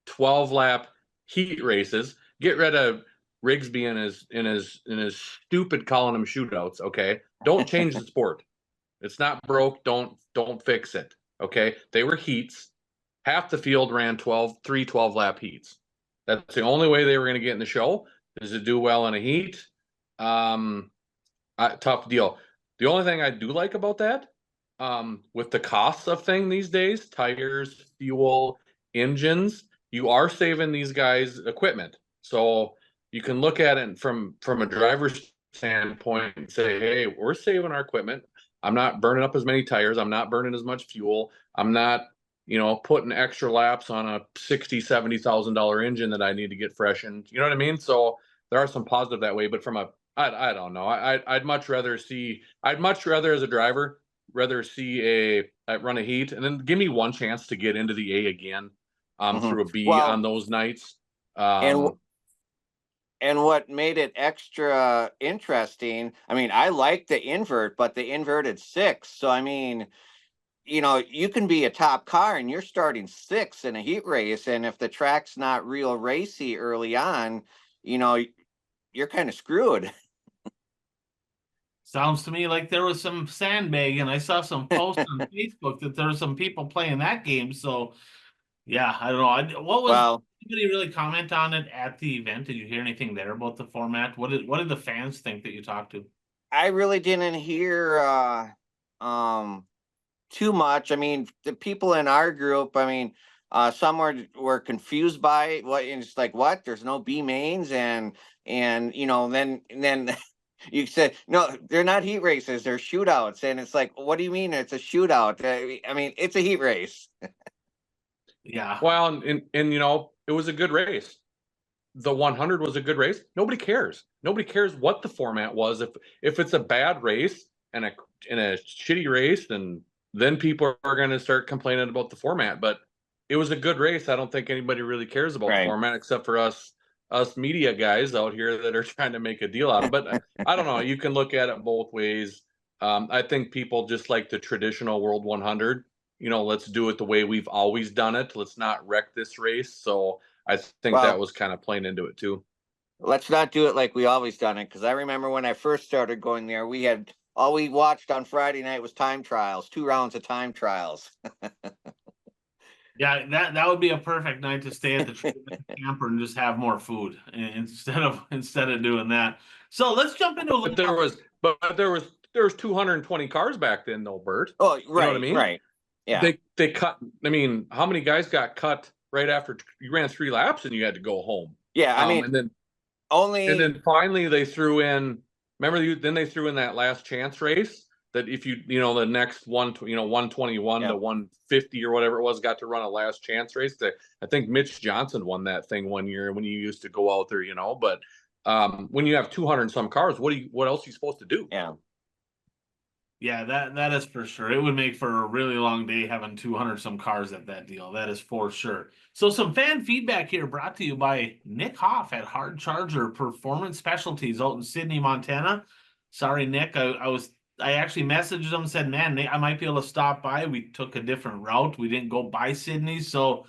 12-lap heat races. Get rid of Rigsby in his stupid calling them shootouts. Okay, don't change the sport. It's not broke. Don't fix it. Okay, they were heats. Half the field ran 3 12-lap heats. That's the only way they were going to get in the show, is to do well in a heat. Tough deal. The only thing I do like about that, with the costs of things these days, tires, fuel, engines, you are saving these guys equipment. So you can look at it from a driver's standpoint and say, hey, we're saving our equipment. I'm not burning up as many tires. I'm not burning as much fuel. I'm not, putting extra laps on a $60,000-$70,000 engine that I need to get freshened. You know what I mean? So there are some positive that way, but I don't know. I'd much rather as a driver, run a heat and then give me one chance to get into the A again, through a B on those nights. And what made it extra interesting, I mean, I like the invert, but the inverted 6. So, I mean, you can be a top car and you're starting 6th in a heat race. And if the track's not real racy early on, you're kind of screwed. sounds to me like there was some sandbagging. I saw some posts on Facebook that there were some people playing that game. So, yeah, I don't know. Anybody really comment on it at the event? Did you hear anything there about the format? What did the fans think that you talked to? I really didn't hear too much. I mean, the people in our group, I mean, some were confused by it. And it's like, what? There's no B mains, and then you said no, they're not heat races, they're shootouts, and it's like, what do you mean it's a shootout? I mean, it's a heat race. Yeah. Well, and it was a good race. The 100 was a good race. Nobody cares. Nobody cares what the format was. If it's a bad race and a shitty race, then people are going to start complaining about the format. But it was a good race. I don't think anybody really cares about the format except for us media guys out here that are trying to make a deal out of it. But I don't know. You can look at it both ways. I think people just like the traditional World 100. Let's do it the way we've always done it. Let's not wreck this race. So I think that was kind of playing into it too. Let's not do it like we always done it. Because I remember when I first started going there, all we watched on Friday night was time trials, 2 rounds of time trials. Yeah, that would be a perfect night to stay at the camper and just have more food instead of doing that. So let's jump into a little. But there was 220 cars back then, though, Bert. Oh, You know what I right, mean? right. Yeah. They cut. I mean, how many guys got cut right after you ran 3 laps and you had to go home? Yeah, I mean, and then only finally they threw in. Then they threw in that last chance race that if the next 121 Yep. to 150 or whatever it was got to run a last chance race. I think Mitch Johnson won that thing one year when you used to go out there, But when you have 200 and some cars, what else are you supposed to do? yeah. Yeah, that is for sure. It would make for a really long day having 200 some cars at that deal. That is for sure. So some fan feedback here brought to you by Nick Hoff at Hard Charger Performance Specialties out in Sydney, Montana. Sorry, Nick. I actually messaged him, said, man, I might be able to stop by. We took a different route. We didn't go by Sydney, so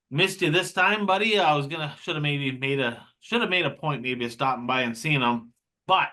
missed you this time, buddy. I was gonna should have made a point maybe of stopping by and seeing him, but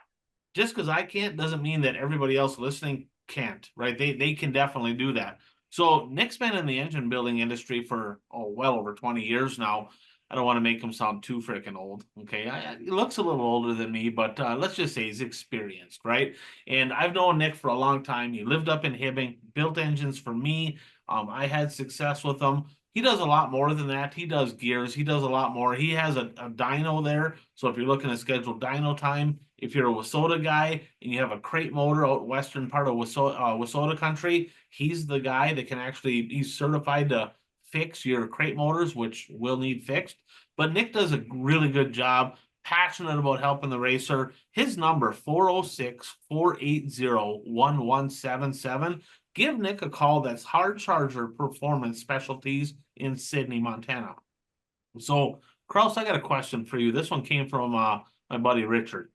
just because I can't doesn't mean that everybody else listening can't, right? They can definitely do that. So Nick's been in the engine building industry for well over 20 years now. I don't want to make him sound too freaking old. Okay, he looks a little older than me, but let's just say he's experienced, right? And I've known Nick for a long time. He lived up in Hibbing, built engines for me. I had success with him. He does a lot more than that. He does gears. He does a lot more. He has a dyno there. So if you're looking to schedule dyno time, if you're a Wissota guy and you have a crate motor out western part of Wissota country, he's the guy that can he's certified to fix your crate motors, which will need fixed. But Nick does a really good job, passionate about helping the racer. His number, 406-480-1177. Give Nick a call. That's Hard Charger Performance Specialties in Sydney, Montana. So, Kraus, I got a question for you. This one came from my buddy Richard.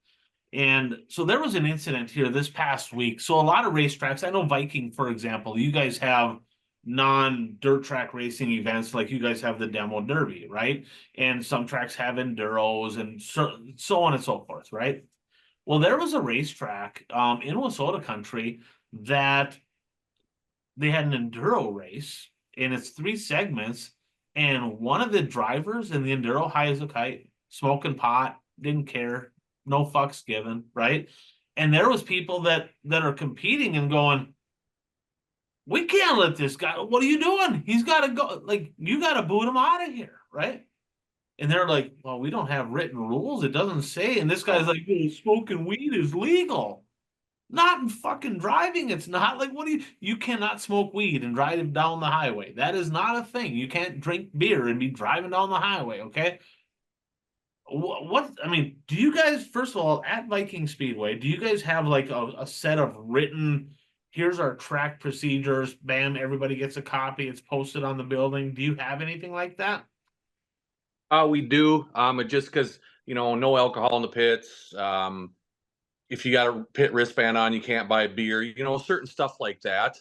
And so there was an incident here this past week. So a lot of racetracks, I know Viking, for example, you guys have non-dirt track racing events, like you guys have the Demo Derby, right? And some tracks have enduros and so on and so forth, right? Well, there was a racetrack in Wissota country that they had an enduro race, and it's 3 segments, and one of the drivers in the enduro, high as a kite, smoking pot, didn't care, no fucks given, right? And there was people that are competing and going, we can't let this guy, what are you doing? He's got to go, like, you got to boot him out of here, right? And they're like, well, we don't have written rules, it doesn't say. And this guy's like, well, smoking weed is legal. Not in fucking driving. It's not. Like, what you cannot smoke weed and drive down the highway. That is not a thing. You can't drink beer and be driving down the highway. Okay. I mean, do you guys, first of all, at Viking Speedway, do you guys have like a set of written, here's our track procedures, bam, everybody gets a copy, it's posted on the building? Do you have anything like that? We do. Just because, no alcohol in the pits. If you got a pit wristband on, you can't buy beer, certain stuff like that.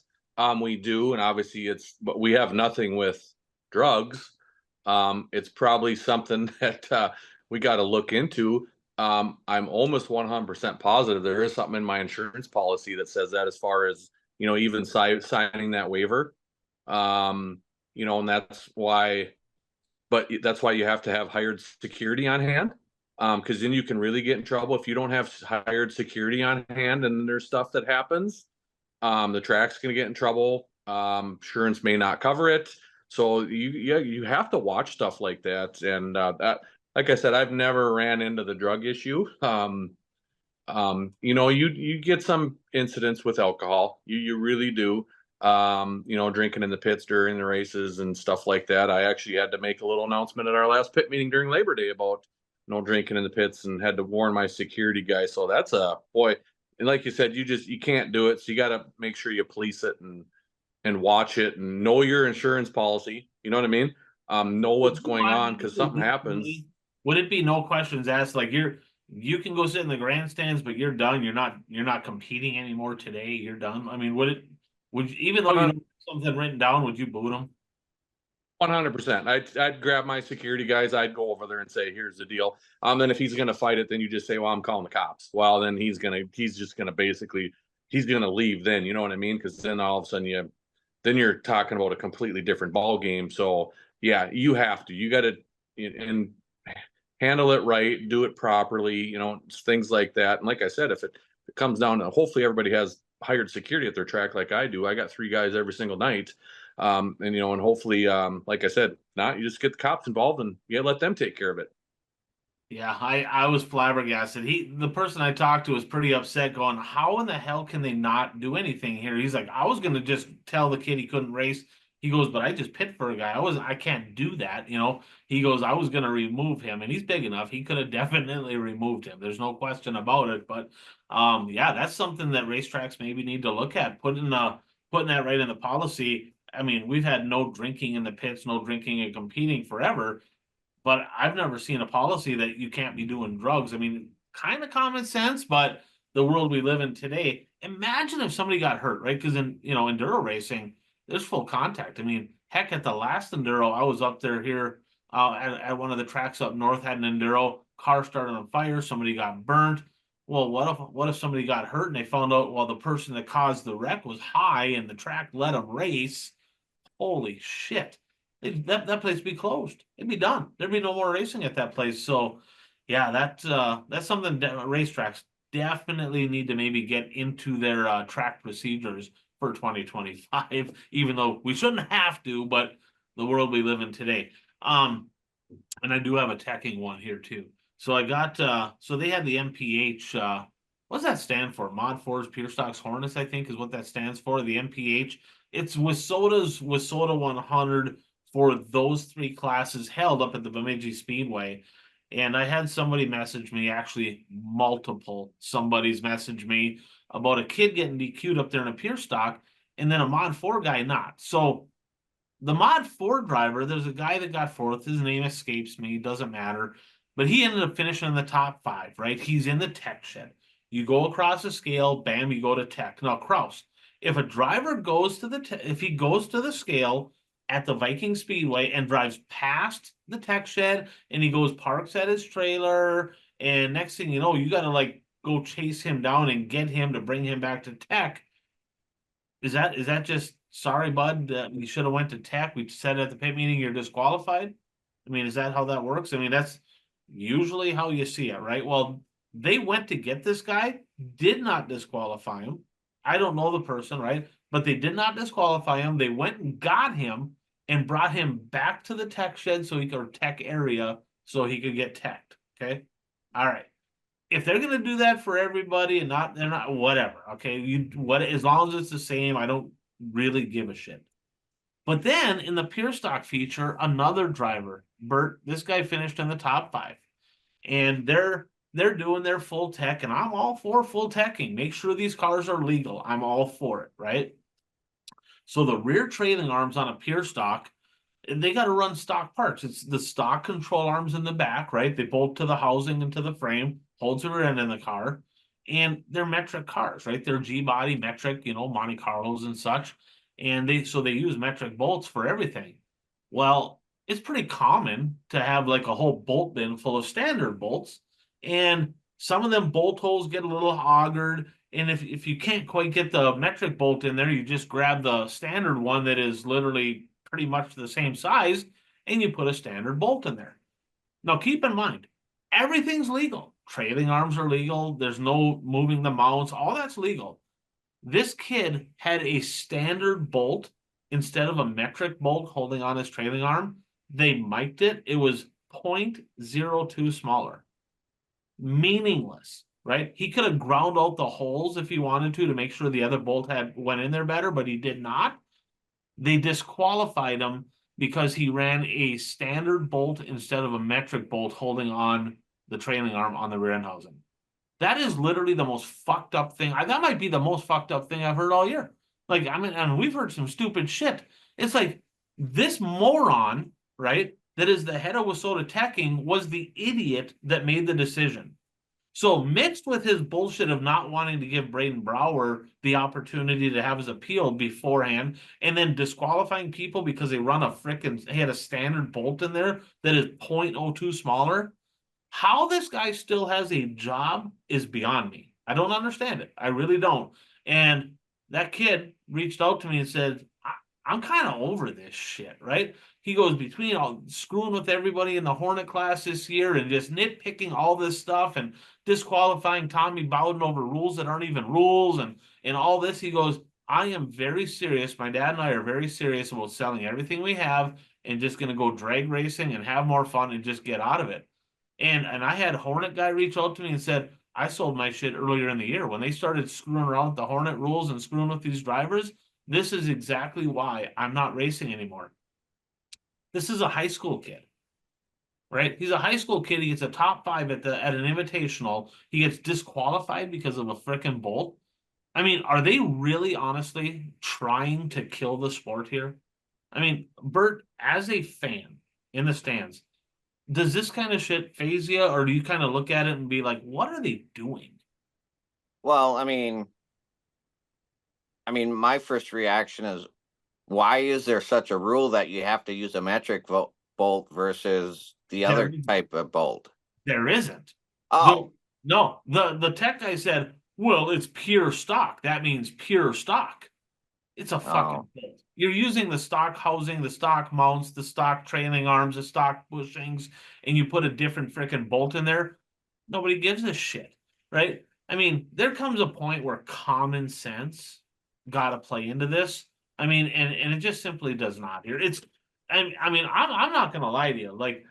We do. And obviously but we have nothing with drugs. It's probably something that we got to look into. I'm almost 100% positive there is something in my insurance policy that says that, as far as, even signing that waiver. And that's why you have to have hired security on hand. Because then you can really get in trouble if you don't have hired security on hand, and there's stuff that happens. The track's going to get in trouble. Insurance may not cover it. So you have to watch stuff like that. And that, like I said, I've never ran into the drug issue. You get some incidents with alcohol. You really do. Drinking in the pits during the races and stuff like that. I actually had to make a little announcement at our last pit meeting during Labor Day about no drinking in the pits, and had to warn my security guy. So that's boy. And like you said, you can't do it. So you got to make sure you police it and watch it and know your insurance policy. You know what I mean? Know what's going on, because something happens. Would it be no questions asked? Like, you can go sit in the grandstands, but you're done. You're not competing anymore today. You're done. I mean, would even though you have something written down, would you boot them? 100%. I'd grab my security guys. I'd go over there and say, here's the deal. Then if he's going to fight it, then you just say, well, I'm calling the cops. Well, then he's just going to leave then, you know what I mean? Because then all of a sudden then you're talking about a completely different ball game. So yeah, you got to, and handle it right, do it properly, things like that. And like I said, if it comes down to, hopefully everybody has hired security at their track like I do. I got 3 guys every single night. And hopefully, like I said, not you just get the cops involved and let them take care of it. Yeah, I was flabbergasted. The person I talked to was pretty upset, going, "How in the hell can they not do anything here?" He's like, "I was gonna just tell the kid he couldn't race." He goes, "But I just pit for a guy. I can't do that, you know." He goes, "I was gonna remove him, and he's big enough. He could have definitely removed him. There's no question about it." But yeah, that's something that racetracks maybe need to look at, putting that right in the policy. I mean, we've had no drinking in the pits, no drinking and competing forever. But I've never seen a policy that you can't be doing drugs. I mean, kind of common sense, but the world we live in today, imagine if somebody got hurt, right? Because in enduro racing, there's full contact. I mean, heck, at the last enduro, I was up there here at one of the tracks up north, had an enduro, car started on fire, somebody got burnt. Well, what if somebody got hurt and they found out, well, the person that caused the wreck was high and the track let them race? Holy shit. That place would be closed. It'd be done. There'd be no more racing at that place. So yeah, that's something that racetracks definitely need to maybe get into their track procedures for 2025, even though we shouldn't have to, but the world we live in today. And I do have a teching one here too. So I got so they had the MPH, what does that stand for? Mod Force Pure Stocks Hornets, I think is what that stands for. The MPH. It's WISSOTA 100 for those 3 classes held up at the Bemidji Speedway. And I had somebody message me, actually multiple somebody's messaged me about a kid getting DQ'd up there in a pure stock, and then a Mod 4 guy not. So the Mod 4 driver, there's a guy that got 4th. His name escapes me, doesn't matter. But he ended up finishing in the top 5, right? He's in the tech shed. You go across the scale, bam, you go to tech. Now, Kraus, if a driver goes to if he goes to the scale at the Viking Speedway and drives past the tech shed and he goes parks at his trailer, and next thing you know, you got to like go chase him down and get him to bring him back to tech. Is that just, sorry, bud, we should have went to tech. We said at the pit meeting you're disqualified? I mean, is that how that works? I mean, that's usually how you see it, right? Well, they went to get this guy, did not disqualify him. I don't know the person, right? But they did not disqualify him. They went and got him and brought him back to the tech shed or tech area so he could get teched. Okay. All right. If they're gonna do that for everybody and they're not, whatever. Okay. As long as it's the same, I don't really give a shit. But then in the pure stock feature, another driver, Bert, this guy finished in the top 5. And they're doing their full tech, and I'm all for full teching. Make sure these cars are legal. I'm all for it, right? So the rear trailing arms on a pure stock, they got to run stock parts. It's the stock control arms in the back, right? They bolt to the housing and to the frame, holds the rear end in the car, and they're metric cars, right? They're G.O.A.T metric, Monte Carlos and such. And they use metric bolts for everything. Well, it's pretty common to have like a whole bolt bin full of standard bolts, and some of them bolt holes get a little augered. And if you can't quite get the metric bolt in there, you just grab the standard one that is literally pretty much the same size, and you put a standard bolt in there. Now, keep in mind, everything's legal. Trailing arms are legal. There's no moving the mounts. All that's legal. This kid had a standard bolt instead of a metric bolt holding on his trailing arm. They mic'd it. It was 0.02 smaller. Meaningless, right? He could have ground out the holes if he wanted to make sure the other bolt went in there better, but he did not. They disqualified him because he ran a standard bolt instead of a metric bolt holding on the trailing arm on the rear end housing. That is literally the most fucked up thing. That might be the most fucked up thing I've heard all year. Like, I mean, and we've heard some stupid shit. It's like this moron, right, that is the head of WISSOTA Teching was the idiot that made the decision. So mixed with his bullshit of not wanting to give Braden Brower the opportunity to have his appeal beforehand, and then disqualifying people because they had a standard bolt in there that is 0.02 smaller. How this guy still has a job is beyond me. I don't understand it. I really don't. And that kid reached out to me and said, I'm kind of over this shit, right? He goes between all screwing with everybody in the Hornet class this year and just nitpicking all this stuff and disqualifying Tommy Bowden over rules that aren't even rules and all this. He goes, I am very serious. My dad and I are very serious about selling everything we have and just gonna go drag racing and have more fun and just get out of it. And I had Hornet guy reach out to me and said, I sold my shit earlier in the year when they started screwing around with the Hornet rules and screwing with these drivers. This is exactly why I'm not racing anymore. This is a high school kid, right? He's a high school kid. He gets a top 5 at an invitational. He gets disqualified because of a freaking bolt. I mean, are they really honestly trying to kill the sport here? I mean, Bert, as a fan in the stands, does this kind of shit phase you, or do you kind of look at it and be like, what are they doing? Well, my first reaction is, why is there such a rule that you have to use a metric bolt versus the other type of bolt? There isn't. Oh, no. The tech guy said, well, it's pure stock. That means pure stock. It's a fucking bolt. You're using the stock housing, the stock mounts, the stock trailing arms, the stock bushings, and you put a different freaking bolt in there. Nobody gives a shit, right? I mean, there comes a point where common sense got to play into this. I mean, and it just simply does not here. I'm not gonna lie to you. Like,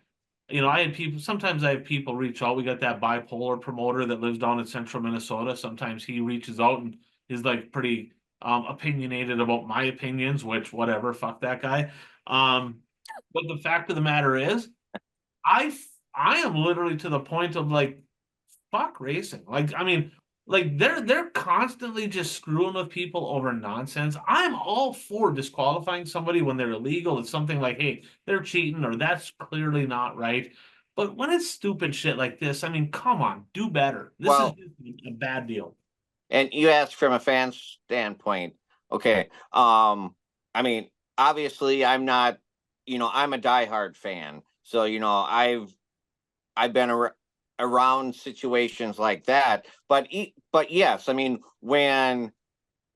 I had people, sometimes I have people reach out. We got that bipolar promoter that lives down in central Minnesota. Sometimes he reaches out and is like pretty opinionated about my opinions, which whatever, fuck that guy. But the fact of the matter is, I am literally to the point of like, fuck racing. Like they're constantly just screwing with people over nonsense. I'm all for disqualifying somebody when they're illegal. It's something like, hey, they're cheating or that's clearly not right. But when it's stupid shit like this, I mean, come on, do better. This is just a bad deal. And you asked from a fan standpoint. Okay. Obviously I'm not, I'm a diehard fan. So, I've been around situations like that. But yes, when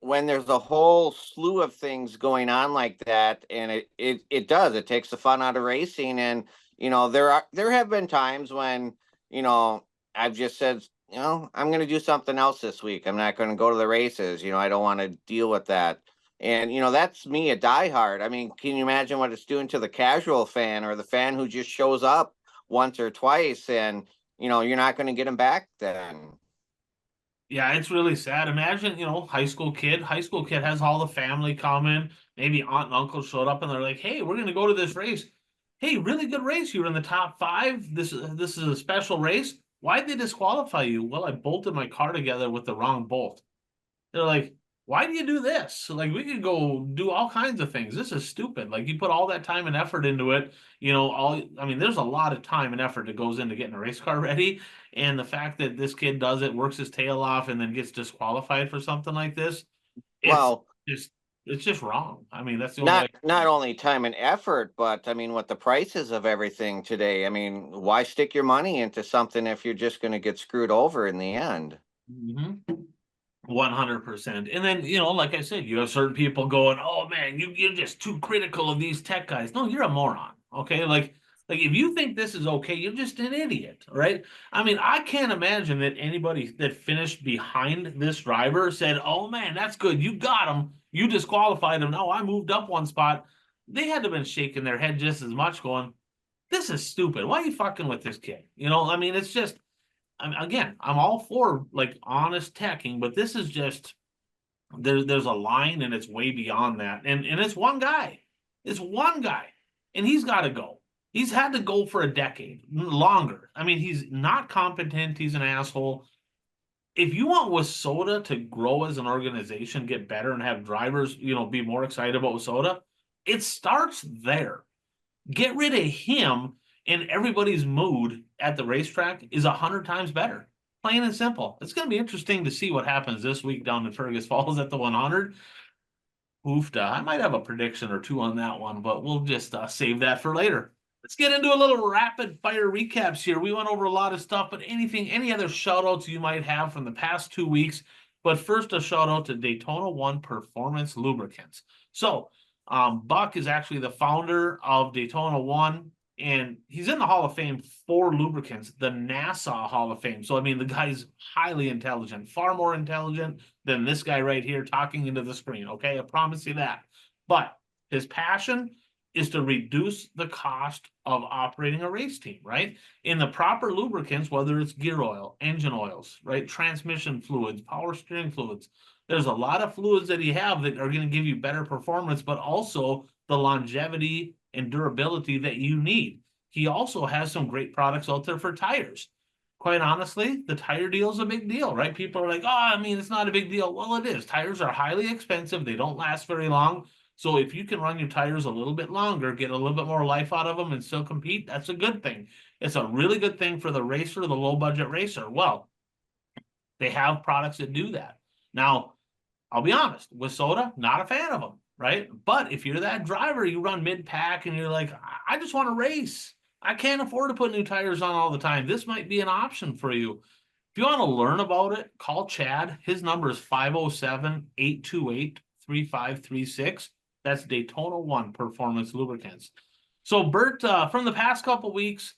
there's a whole slew of things going on like that, and it takes the fun out of racing. And, there have been times when, I've just said, I'm going to do something else this week. I'm not going to go to the races. I don't want to deal with that. And, that's me, a diehard. I mean, can you imagine what it's doing to the casual fan or the fan who just shows up once or twice and, you're not going to get them back then? Yeah, it's really sad. Imagine, high school kid has all the family coming. Maybe aunt and uncle showed up and they're like, hey, we're going to go to this race. Hey, really good race. You were in the top 5. This is a special race. Why'd they disqualify you? Well, I bolted my car together with the wrong bolt. They're like, why do you do this? Like, we could go do all kinds of things. This is stupid. Like, you put all that time and effort into it. There's a lot of time and effort that goes into getting a race car ready. And the fact that this kid does it, works his tail off, and then gets disqualified for something like this, it's just wrong. I mean, that's the only not only time and effort, but with the prices of everything today, why stick your money into something if you're just going to get screwed over in the end? 100%. And then, like I said, you have certain people going, oh man, you're just too critical of these tech guys. No, you're a moron. Okay. Like if you think this is okay, you're just an idiot, right? I mean, I can't imagine that anybody that finished behind this driver said, oh man, that's good. You got him. You disqualified him. No, I moved up one spot. They had to have been shaking their head just as much going, this is stupid. Why are you fucking with this kid? It's just, again, I'm all for like honest teching, but this is just there's a line and it's way beyond that. And it's one guy. It's one guy. And he's got to go. He's had to go for a decade longer. I mean, he's not competent. He's an asshole. If you want WISSOTA to grow as an organization, get better, and have drivers, be more excited about WISSOTA, it starts there. Get rid of him, and everybody's mood at the racetrack is 100 times better. Plain and simple. It's going to be interesting to see what happens this week down in Fergus Falls at the 100. Oofta. I might have a prediction or two on that one, but we'll just save that for later. Let's get into a little rapid fire recaps here. We went over a lot of stuff, but any other shout outs you might have from the past 2 weeks. But first, a shout out to Daytona 1 Performance Lubricants. So, Buck is actually the founder of Daytona 1, and he's in the Hall of Fame for lubricants, the NASA Hall of Fame. So, I mean, the guy's highly intelligent, far more intelligent than this guy right here talking into the screen. Okay, I promise you that. But his passion is to reduce the cost of operating a race team, right? In the proper lubricants, whether it's gear oil, engine oils, right? Transmission fluids, power steering fluids. There's a lot of fluids that you have that are going to give you better performance, but also the longevity and durability that you need. He also has some great products out there for tires. Quite honestly, the tire deal is a big deal, right? People are like, oh, I mean, it's not a big deal. Well, it is. Tires are highly expensive. They don't last very long. So if you can run your tires a little bit longer, get a little bit more life out of them and still compete, that's a good thing. It's a really good thing for the racer, the low budget racer. Well, they have products that do that. Now, I'll be honest, with soda, not a fan of them, right? But if you're that driver, you run mid-pack and you're like, I just want to race. I can't afford to put new tires on all the time. This might be an option for you. If you want to learn about it, call Chad. His number is 507-828-3536. That's Daytona 1 Performance Lubricants. So, Bert, from the past couple weeks,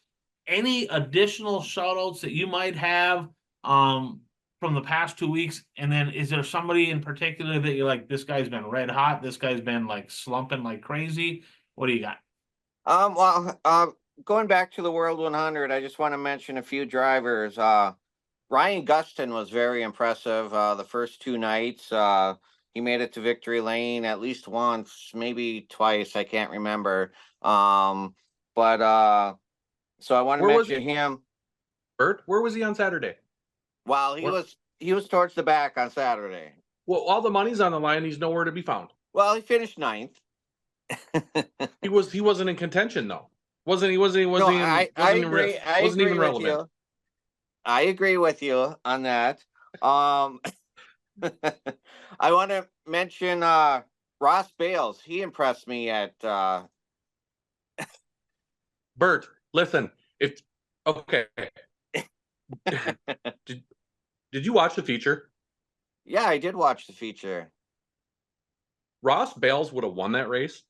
any additional shout outs that you might have from the past 2 weeks? And then is there somebody in particular that you're like, this guy's been red hot, this guy's been like slumping like crazy? What do you got? Going back to the World 100, I just want to mention a few drivers. Ryan Gustin was very impressive the first 2 nights. He made it to victory lane at least once, maybe twice. I can't remember. So I want to mention him. Bert, where was he on Saturday? Well, he was towards the back on Saturday. Well, all the money's on the line. He's nowhere to be found. Well, he finished 9th. He wasn't in contention though. Wasn't he? I agree with you. I agree with you on that. I want to mention Ross Bales. He impressed me at Bert, listen. Okay. Did you watch the feature? Yeah, I did watch the feature. Ross Bales would have won that race,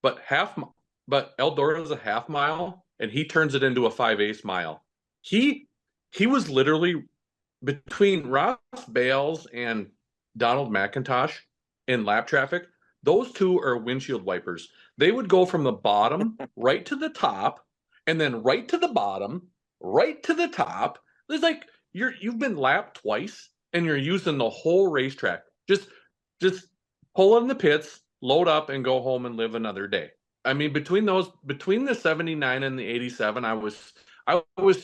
but Eldora's a half mile, and he turns it into a 5/8 mile. He was literally between Ross Bales and Donald McIntosh in lap traffic. Those two are windshield wipers. They would go from the bottom right to the top, and then right to the bottom, right to the top. It's like you've been lapped twice, and you're using the whole racetrack. Just pull in the pits, load up, and go home and live another day. I mean, between the 79 and the 87, I was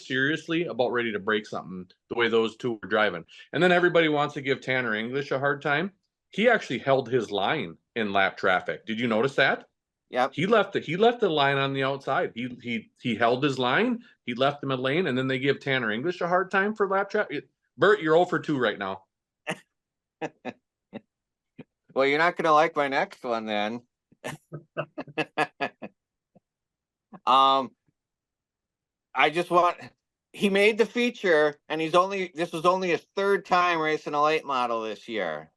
seriously about ready to break something the way those two were driving. And then everybody wants to give Tanner English a hard time. He actually held his line in lap traffic. Did you notice that? Yep. He left the line on the outside. He held his line. He left him a lane, and then they give Tanner English a hard time for lap traffic. Bert, you're 0 for 2 right now. Well, you're not going to like my next one then. He made the feature, and this was only his 3rd time racing a late model this year.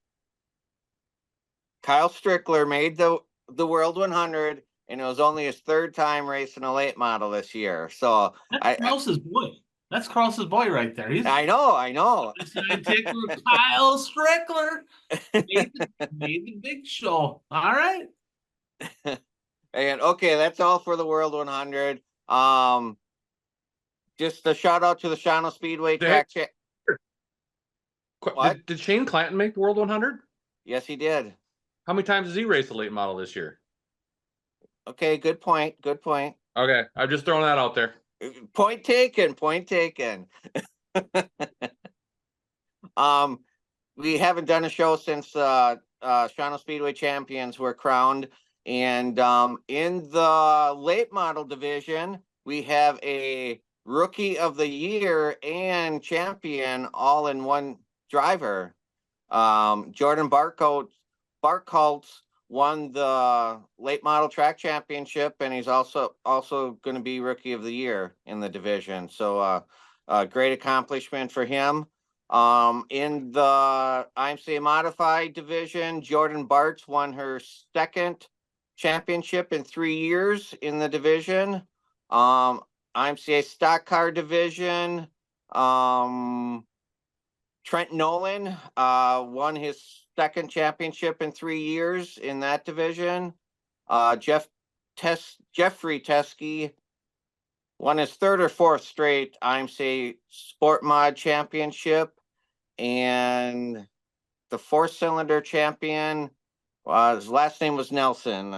Kyle Strickler made the World 100, and it was only his 3rd time racing a late model this year. So that's Krause's boy. That's Krause's boy right there. I know. Kyle Strickler made the big show. All right. And okay, that's all for the World 100. Just a shout out to the Shawano Speedway track. What? Did Shane Clanton make the World 100? Yes, he did. How many times has he raced a late model this year? Okay, good point. Okay, I'm just throwing that out there. Point taken. We haven't done a show since Shawano Speedway champions were crowned. And in the late model division, we have a Rookie of the Year and champion all in one driver. Jordan Barkholtz won the late model track championship, and he's also going to be Rookie of the Year in the division. So a great accomplishment for him. In the IMCA modified division, Jordan Bartz won her 2nd championship in 3 years in the division. IMCA stock car division. Trent Nolan won his second championship in 3 years in that division. Jeffrey Teskey won his third or fourth straight IMCA Sport Mod Championship, and the 4-cylinder champion. His last name was Nelson.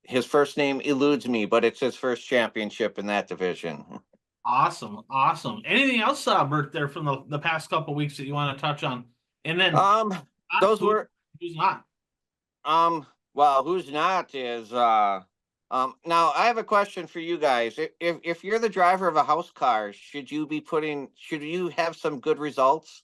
His first name eludes me, but it's his first championship in that division. Awesome, awesome. Anything else, Bert, there from the past couple weeks that you want to touch on? And then those were who's not? Well, who's not is now I have a question for you guys. If you're the driver of a house car, should you have some good results?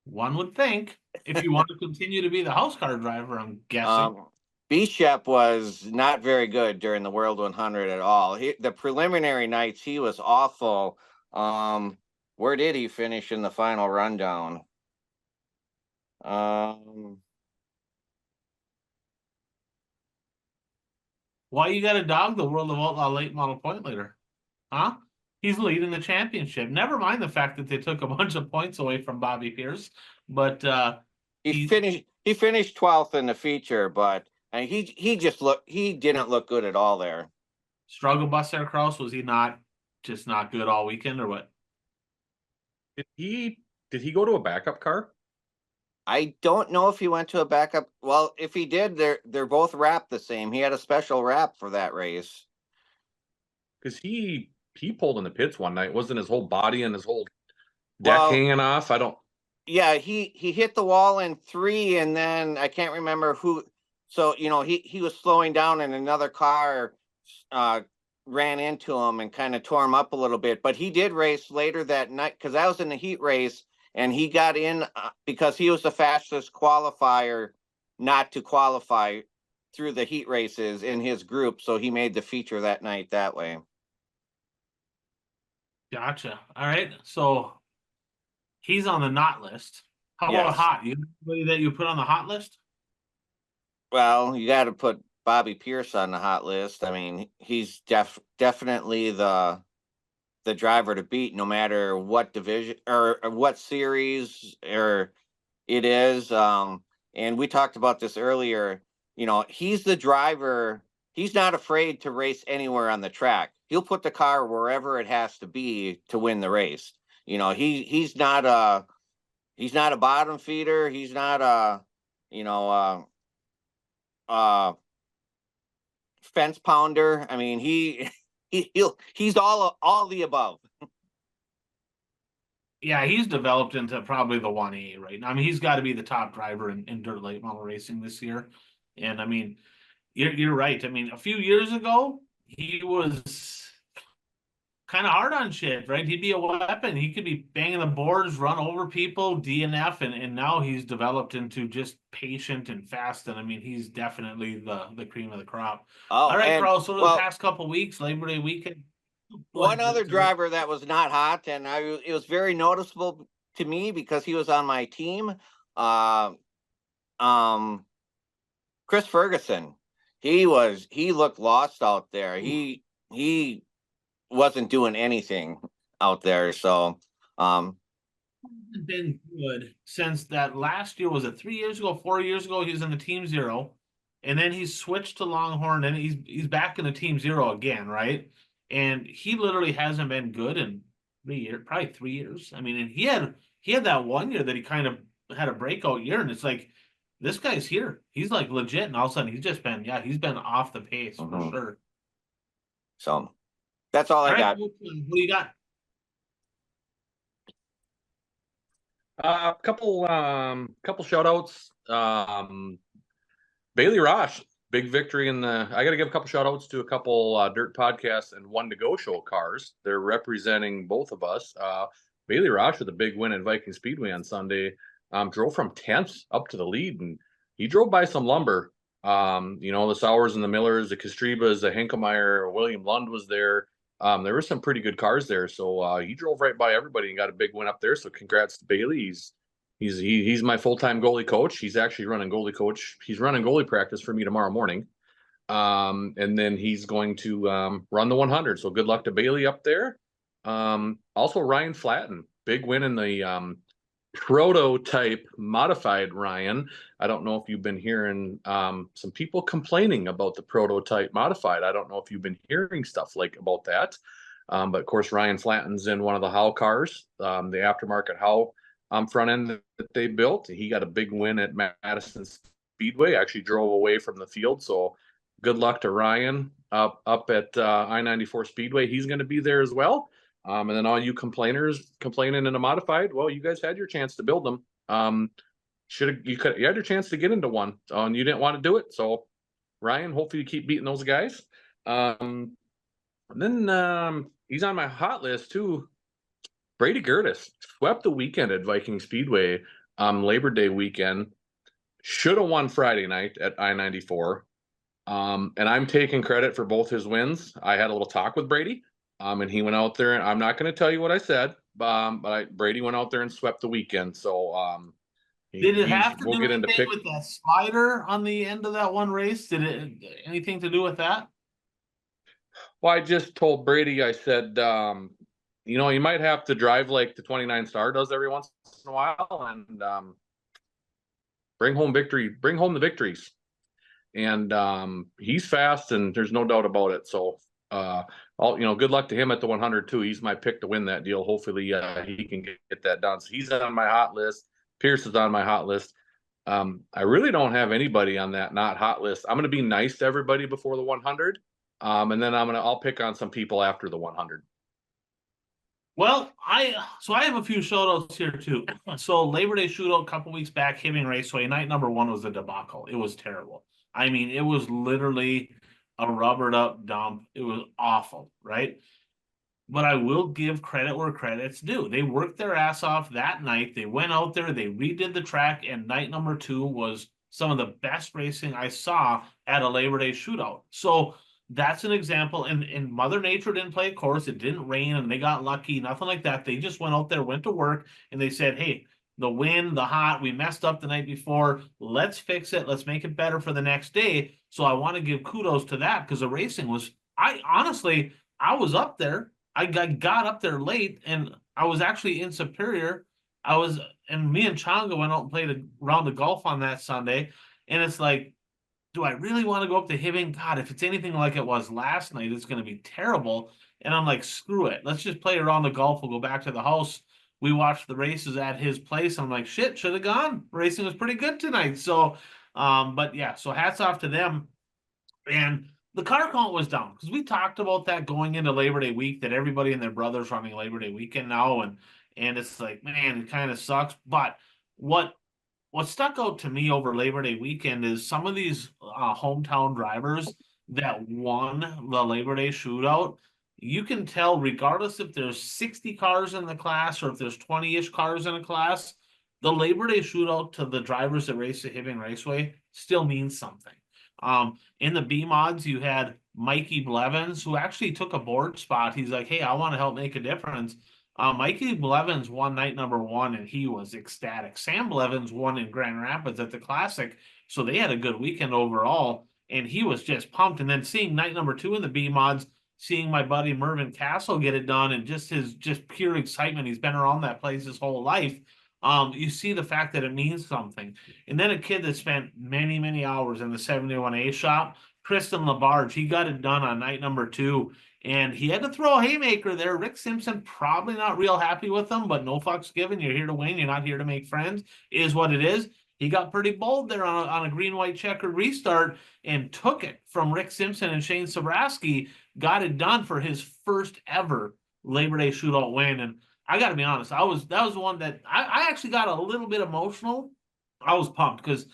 One would think, if you want to continue to be the house car driver, I'm guessing. Bishop was not very good during the World 100 at all. The preliminary nights, he was awful. Where did he finish in the final rundown? Why you got to dog the World of Outlaw late model point leader? Huh? He's leading the championship. Never mind the fact that they took a bunch of points away from Bobby Pierce, but he finished 12th in the feature, but he didn't look good at all there. Struggle bus there, Kraus. Was he not good all weekend, or what? Did he go to a backup car? I don't know if he went to a backup. Well, if he did, they're both wrapped the same. He had a special wrap for that race. Because he pulled in the pits one night. Wasn't his whole body and his whole deck hanging off? Yeah, he hit the wall in 3, and then I can't remember who. So, he was slowing down, and another car ran into him and kind of tore him up a little bit. But he did race later that night, because I was in the heat race, and he got in because he was the fastest qualifier not to qualify through the heat races in his group. So he made the feature that night that way. Gotcha. All right. So he's on the not list. How about hot? You anybody that you put on the hot list? Well, you got to put Bobby Pierce on the hot list. I mean, he's definitely the driver to beat, no matter what division or what series or it is. And we talked about this earlier. He's the driver. He's not afraid to race anywhere on the track. He'll put the car wherever it has to be to win the race. He's not a bottom feeder. He's not a fence pounder. I mean, he's all the above. Yeah, he's developed into probably the 1A right now. I mean, he's got to be the top driver in dirt late model racing this year. And I mean, you're right. I mean, a few years ago, he was kind of hard on shit, right? He'd be a weapon. He could be banging the boards, run over people, DNF, and now he's developed into just patient and fast. And I mean, he's definitely the cream of the crop. All right, Carl. So the past couple weeks, Labor Day weekend. One other driver that was not hot, and it was very noticeable to me because he was on my team. Chris Ferguson. He looked lost out there. He wasn't doing anything out there. So been good since that last year. Was it 3 years ago, 4 years ago? He was in the Team Zero, and then he switched to Longhorn, and he's back in the Team Zero again, right? And he literally hasn't been good in 3 years, probably 3 years. I mean, and he had that 1 year that he kind of had a breakout year, and it's like, this guy's here. He's like legit, and all of a sudden he's been off the pace for sure. So that's all I got. What do you got? Couple shout outs. Bailey Roche, big victory I got to give a couple shout outs to a couple dirt podcasts and One to Go show cars. They're representing both of us. Bailey Roche with a big win at Viking Speedway on Sunday. Drove from 10th up to the lead, and he drove by some lumber. The Sowers and the Millers, the Kastrebas, the Henkelmeyer, William Lund was there. There were some pretty good cars there, so he drove right by everybody and got a big win up there. So congrats to Bailey. He's my full-time goalie coach. He's actually running goalie coach. He's running goalie practice for me tomorrow morning. And then he's going to run the 100. So good luck to Bailey up there. Also Ryan Flatten, big win in the prototype modified, Ryan. I don't know if you've been hearing some people complaining about the prototype modified. I don't know if you've been hearing stuff like about that. But of course, Ryan Flatten's in one of the Howe cars, the aftermarket Howe front end that they built. He got a big win at Madison Speedway, actually drove away from the field. So good luck to Ryan up at I-94 Speedway. He's going to be there as well. And then all you complainers complaining in a modified, well, you guys had your chance to build them. You had your chance to get into one, and you didn't want to do it. So Ryan, hopefully you keep beating those guys. And then he's on my hot list too. Brady Gertis swept the weekend at Viking Speedway, Labor Day weekend. Should have won Friday night at I-94. And I'm taking credit for both his wins. I had a little talk with Brady. And he went out there, and I'm not going to tell you what I said, but Brady went out there and swept the weekend. So did it have to we'll do get into anything with that slider on the end of that one race? Did it anything to do with that? Well, I just told Brady, I said, you might have to drive like the 29 Star does every once in a while, and bring home the victories. And he's fast, and there's no doubt about it. So good luck to him at the 100 too. He's my pick to win that deal. Hopefully he can get that done. So he's on my hot list. Pierce is on my hot list. I really don't have anybody on that not hot list. I'm going to be nice to everybody before the 100. And then I'll pick on some people after the 100. Well, I have a few shout outs here too. So Labor Day shootout a couple weeks back, Hibbing Raceway, night number 1 was a debacle. It was terrible. I mean, it was literally a rubbered up dump. It was awful, right? But I will give credit where credit's due. They worked their ass off that night. They went out there, they redid the track, and night number 2 was some of the best racing I saw at a Labor Day shootout. So that's an example. And Mother Nature didn't play a course. It didn't rain, and they got lucky, nothing like that. They just went out there, went to work, and they said, hey, the wind, the hot, we messed up the night before. Let's fix it. Let's make it better for the next day. So I want to give kudos to that, because the racing was, I was up there. I got up there late, and I was actually in Superior. And me and Changa went out and played a round of golf on that Sunday. And it's like, do I really want to go up to Hibbing? God, if it's anything like it was last night, it's going to be terrible. And I'm like, screw it. Let's just play a round of golf. We'll go back to the house. We watched the races at his place. I'm like, shit, should have gone. Racing was pretty good tonight. So, but yeah, so hats off to them. And the car count was down, because we talked about that going into Labor Day week, that everybody and their brother's running Labor Day weekend now. And it's like, man, it kind of sucks. But what stuck out to me over Labor Day weekend is some of these hometown drivers that won the Labor Day shootout. You can tell, regardless if there's 60 cars in the class or if there's 20-ish cars in a class, the Labor Day shootout to the drivers that race at Hibbing Raceway still means something. In the B mods, you had Mikey Blevins, who actually took a board spot. He's like, hey, I want to help make a difference. Mikey Blevins won night number 1, and he was ecstatic. Sam Blevins won in Grand Rapids at the Classic, so they had a good weekend overall, and he was just pumped. And then seeing night number 2 in the B mods, seeing my buddy Mervyn Castle get it done, and just his pure excitement. He's been around that place his whole life. You see the fact that it means something. And then a kid that spent many, many hours in the 71A shop, Kristen Labarge, he got it done on night number 2. And he had to throw a haymaker there. Rick Simpson probably not real happy with him, but no fucks given. You're here to win. You're not here to make friends, is what it is. He got pretty bold there on a green-white checkered restart and took it from Rick Simpson and Shane Sobraski, got it done for his first ever Labor Day shootout win. And I got to be honest, that was the one that I actually got a little bit emotional. I was pumped because,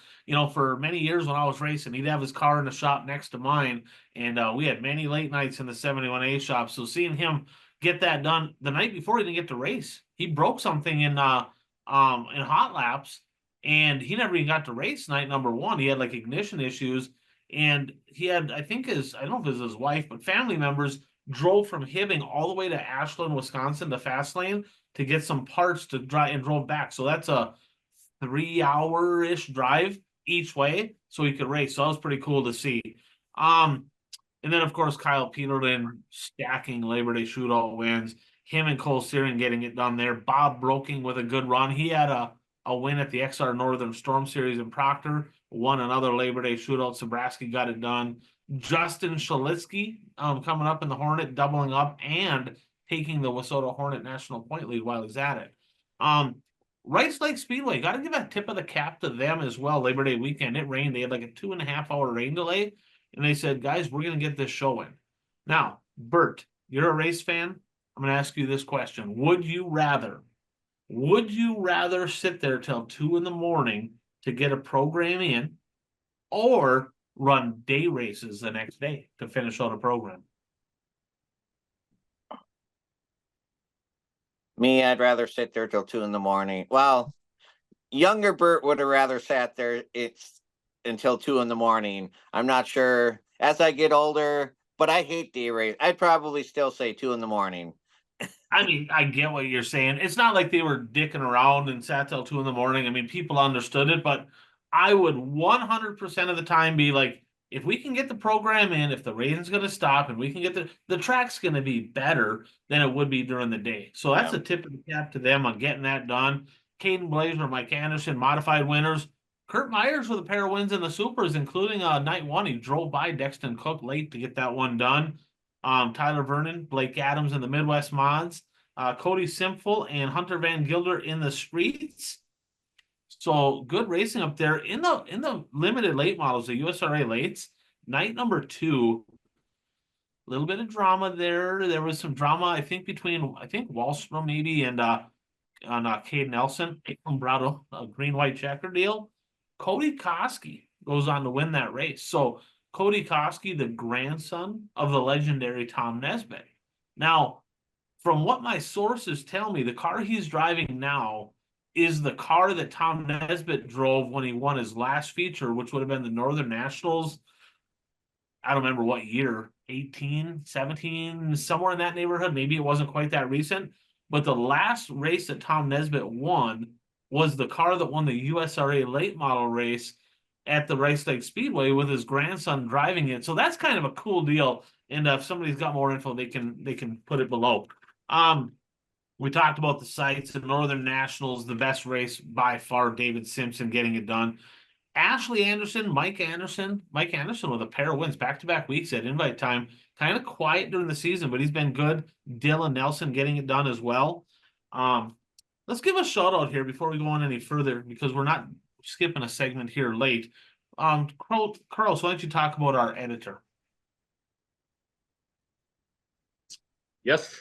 for many years when I was racing, he'd have his car in the shop next to mine, and we had many late nights in the 71A shop. So seeing him get that done the night before, he didn't get to race. He broke something in hot laps, and he never even got to race night number 1. He had like ignition issues, and he had, I don't know if it was his wife, but family members drove from Hibbing all the way to Ashland, Wisconsin, to Fastlane to get some parts to drive, and drove back. So that's a 3-hour-ish drive each way so he could race. So that was pretty cool to see. And then of course Kyle Peterlin stacking Labor Day shootout wins. Him and Cole Searing getting it done there. Bob Broking with a good run. He had a win at the XR Northern Storm Series in Proctor. Won another Labor Day shootout. Sobraski got it done. Justin Shalitsky coming up in the Hornet, doubling up and taking the Wissota Hornet national point lead while he's at it. Rice Lake Speedway, got to give a tip of the cap to them as well. Labor Day weekend, it rained. They had like a 2.5 hour rain delay. And they said, guys, we're going to get this show in. Now, Bert, you're a race fan. I'm going to ask you this question. Would you rather sit there till 2 a.m. to get a program in, or run day races the next day to finish out a program? Me, I'd rather sit there till 2 a.m. Well, younger Bert would have rather sat there until 2 a.m. I'm not sure as I get older, but I hate day race. I'd probably still say 2 a.m. I mean, I get what you're saying. It's not like they were dicking around and sat till 2 a.m. I mean, people understood it, but I would 100% of the time be like, if we can get the program in, if the rain's going to stop and we can get the track's going to be better than it would be during the day. So that's a tip of the cap to them on getting that done. Caden Blazer, Mike Anderson, modified winners. Kurt Myers with a pair of wins in the supers, including night one. He drove by Dexton Cook late to get that one done. Tyler Vernon, Blake Adams in the Midwest Mods, Cody Simpful and Hunter Van Gilder in the streets. So good racing up there in the limited late models, the USRA lates. Night number 2, a little bit of drama there. There was some drama, I think, between Wallstrom maybe and Cade Nelson. Brado, a green-white checker deal. Cody Koski goes on to win that race. So Cody Koski, the grandson of the legendary Tom Nesbitt. Now, from what my sources tell me, the car he's driving now is the car that Tom Nesbitt drove when he won his last feature, which would have been the Northern Nationals. I don't remember what year, 18, 17, somewhere in that neighborhood. Maybe it wasn't quite that recent. But the last race that Tom Nesbitt won was the car that won the USRA late model race at the Rice Lake Speedway with his grandson driving it. So that's kind of a cool deal. And if somebody's got more info, they can put it below. We talked about the Seitz and Northern Nationals, the best race by far, David Simpson getting it done. Ashley Anderson, Mike Anderson with a pair of wins back-to-back weeks at Invite Time. Kind of quiet during the season, but he's been good. Dylan Nelson getting it done as well. Let's give a shout out here before we go on any further, because we're not skipping a segment here late. Carlos, why don't you talk about our editor? Yes.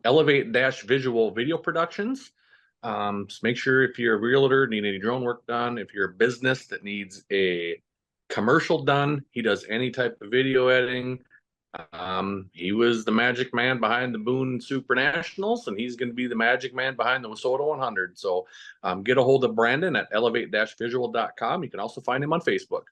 Elevate Visual Video Productions. Just make sure if you're a realtor, need any drone work done, if you're a business that needs a commercial done, he does any type of video editing. He was the magic man behind the Boone Super Nationals, and he's going to be the magic man behind the Wissota 100. So get a hold of Brandon at elevate-visual.com. You can also find him on Facebook.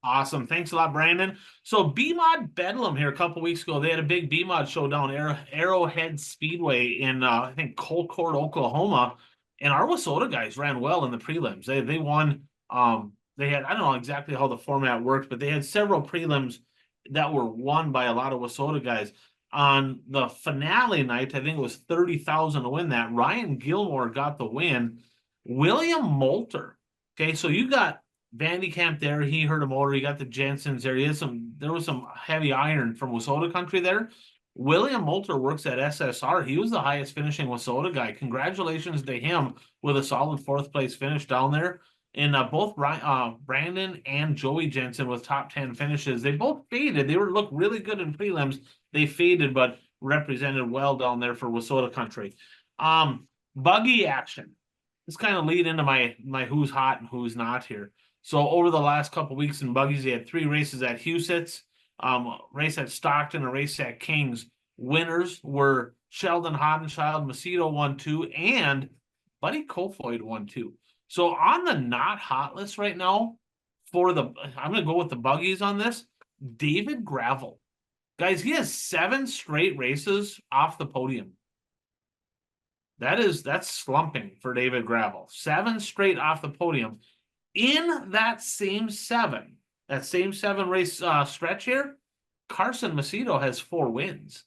Awesome. Thanks a lot, Brandon. So B-Mod Bedlam here a couple weeks ago, they had a big B-Mod show down Arrowhead Speedway in, I think, Colcord, Oklahoma. And our Wissota guys ran well in the prelims. They won. They had, I don't know exactly how the format worked, but they had several prelims that were won by a lot of Wissota guys. On the finale night, I think it was 30,000 to win that. Ryan Gilmore got the win. William Moulter. Okay, so you got Vandekamp there, he heard a motor. You got the Jensens there. There was some heavy iron from Wissota country there. William Moulter works at SSR. He was the highest finishing Wissota guy. Congratulations to him with a solid 4th place finish down there. And both Brandon and Joey Jensen with top 10 finishes. They both faded. They looked really good in prelims. They faded, but represented well down there for Wissota country. Buggy action. This kind of lead into my who's hot and who's not here. So over the last couple weeks in buggies, they had 3 races at Huset's, a race at Stockton, a race at Kings. Winners were Sheldon Hodenschild, Macedo won 2, and Buddy Kofoid won 2. So on the not hot list right now I'm going to go with the buggies on this, David Gravel. Guys, he has 7 straight races off the podium. That's slumping for David Gravel. 7 straight off the podium. In that same 7, that same 7-race stretch here, Carson Macedo has 4 wins.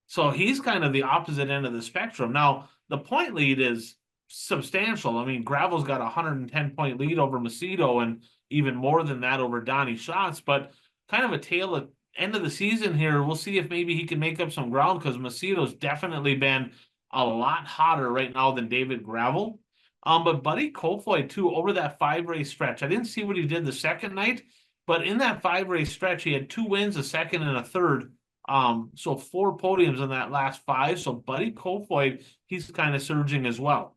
So he's kind of the opposite end of the spectrum. Now, the point lead is substantial. I mean, Gravel's got a 110-point lead over Macedo and even more than that over Donnie Schatz, but kind of a tale at end of the season here. We'll see if maybe he can make up some ground because Macedo's definitely been a lot hotter right now than David Gravel. But Buddy Kofoid too, over that 5-race stretch. I didn't see what he did the second night, but in that 5-race stretch, he had 2 wins, a second and a third. So 4 podiums in that last 5. So Buddy Kofoid, he's kind of surging as well.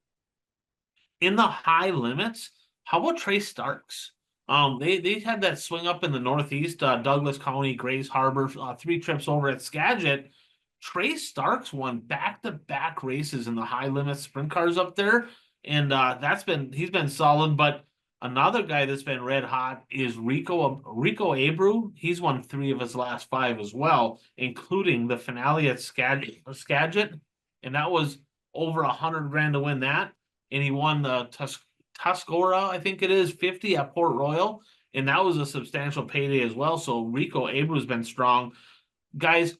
In the high limits, how about Trey Starks? They had that swing up in the Northeast, Douglas County, Grays Harbor, 3 trips over at Skagit. Trey Starks won back-to-back races in the high limit sprint cars up there, and he's been solid. But another guy that's been red hot is Rico Abreu. He's won 3 of his last 5 as well, including the finale at Skagit, and that was over $100,000 to win that. And he won the Tuscarora, I think it is, 50 at Port Royal, and that was a substantial payday as well. So Rico Abreu's been strong. Guys,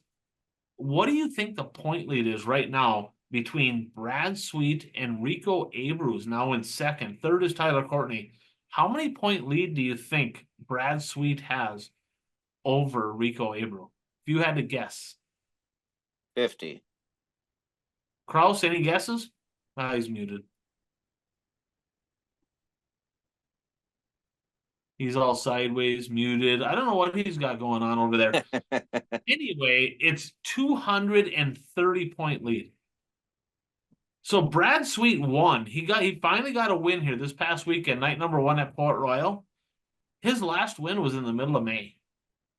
what do you think the point lead is right now between Brad Sweet and Rico Abreu's now in second? Third is Tyler Courtney. How many point lead do you think Brad Sweet has over Rico Abreu? If you had to guess. 50. Kraus, any guesses? He's muted. He's all sideways, muted. I don't know what he's got going on over there. Anyway, it's 230-point lead. So Brad Sweet won. He finally got a win here this past weekend, night number 1 at Port Royal. His last win was in the middle of May.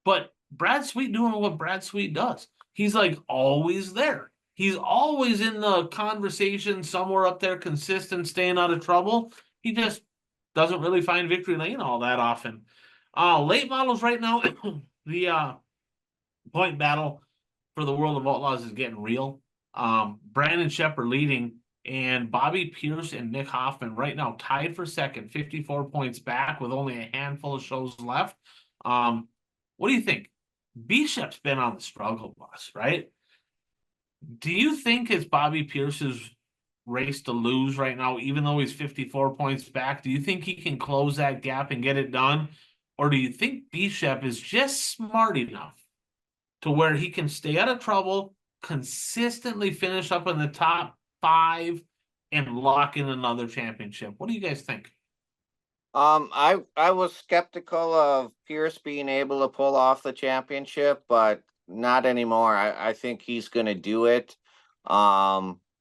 But Brad Sweet doing what Brad Sweet does. He's like always there. He's always in the conversation, somewhere up there, consistent, staying out of trouble. He just doesn't really find victory lane all that often. Late models right now, the point battle for the World of Outlaws is getting real. Brandon Shepard leading, and Bobby Pierce and Nick Hoffman right now tied for second, 54 points back with only a handful of shows left. What do you think? Bishop's been on the struggle bus, right? Do you think it's Bobby Pierce's race to lose right now, even though he's 54 points back? Do you think he can close that gap and get it done? Or do you think Bishop is just smart enough to where he can stay out of trouble, consistently finish up in the top 5, and lock in another championship? What do you guys think? I was skeptical of Pierce being able to pull off the championship, but not anymore. I think he's going to do it.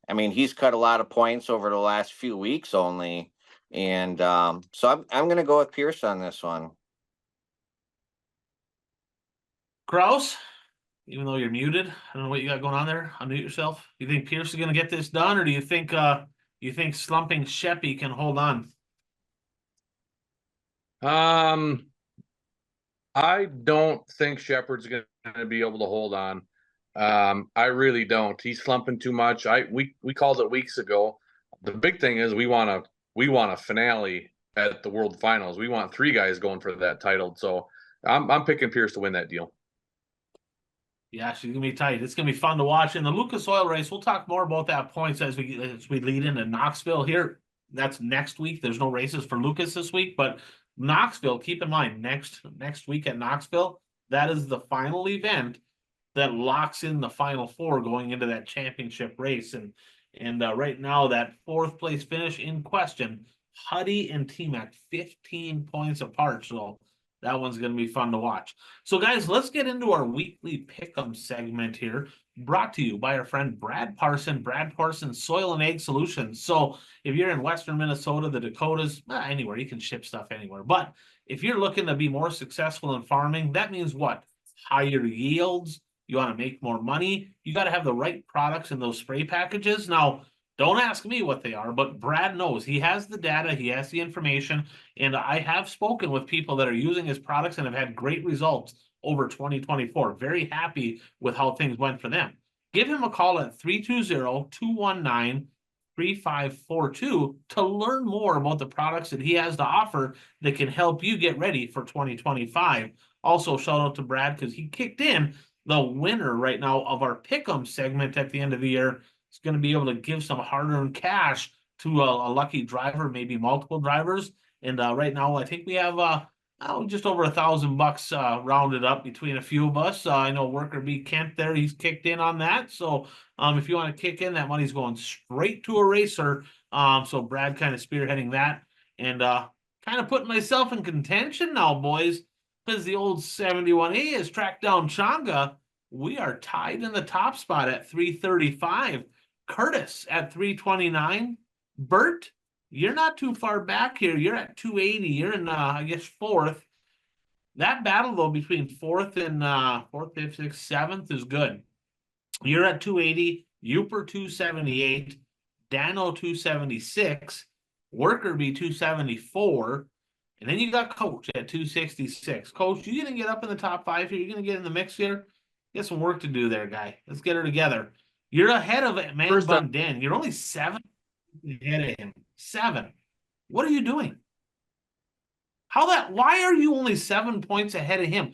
I mean, he's cut a lot of points over the last few weeks only. And so I'm going to go with Pierce on this one. Kraus, even though you're muted, I don't know what you got going on there. Unmute yourself. You think Pierce is going to get this done, or do you think slumping Sheppy can hold on? I don't think Shepard's going to be able to hold on. I really don't. He's slumping too much. We called it weeks ago. The big thing is we want a finale at the World Finals. We want 3 guys going for that title. So I'm picking Pierce to win that deal. Yeah, she's gonna be tight. It's gonna be fun to watch. In the Lucas Oil race, we'll talk more about that points as we lead into Knoxville here. That's next week. There's no races for Lucas this week, but Knoxville, keep in mind, next week at Knoxville, that is the final event that locks in the final 4 going into that championship race. And right now, that 4th place finish in question, Huddy and T-Mac 15 points apart. So that one's going to be fun to watch. So guys, let's get into our weekly pick'em segment here, brought to you by our friend Brad Parson Soil and Egg Solutions. So if you're in Western Minnesota, the Dakotas, anywhere, you can ship stuff anywhere. But if you're looking to be more successful in farming, that means what? Higher yields. You want to make more money. You got to have the right products in those spray packages. Now, don't ask me what they are, but Brad knows. He has the data, he has the information, and I have spoken with people that are using his products and have had great results over 2024. Very happy with how things went for them. Give him a call at 320-219 3542 to learn more about the products that he has to offer that can help you get ready for 2025. Also, shout out to Brad because he kicked in the winner right now of our Pick'em segment at the end of the year. He's going to be able to give some hard-earned cash to a lucky driver, maybe multiple drivers. And right now, I think we have just over $1,000 rounded up between a few of us. I know Worker B Kent there, he's kicked in on that. So if you want to kick in, that money's going straight to a racer. So Brad kind of spearheading that and kind of putting myself in contention now, boys, because the old 71A has tracked down Changa. We are tied in the top spot at 335. Curtis at 329. Bert, you're not too far back here. You're at 280. You're in, I guess, fourth. That battle, though, between fourth and fourth, fifth, sixth, seventh is good. You're at 280. Uper 278. Dano 276. Worker B 274. And then you got Coach at 266. Coach, you gonna get up in the top five here? You're gonna get in the mix here? You got some work to do there, guy. Let's get her together. You're ahead of it, Man Bun Dan. You're only 7 ahead of him. 7. What are you doing? Why are you only 7 points ahead of him?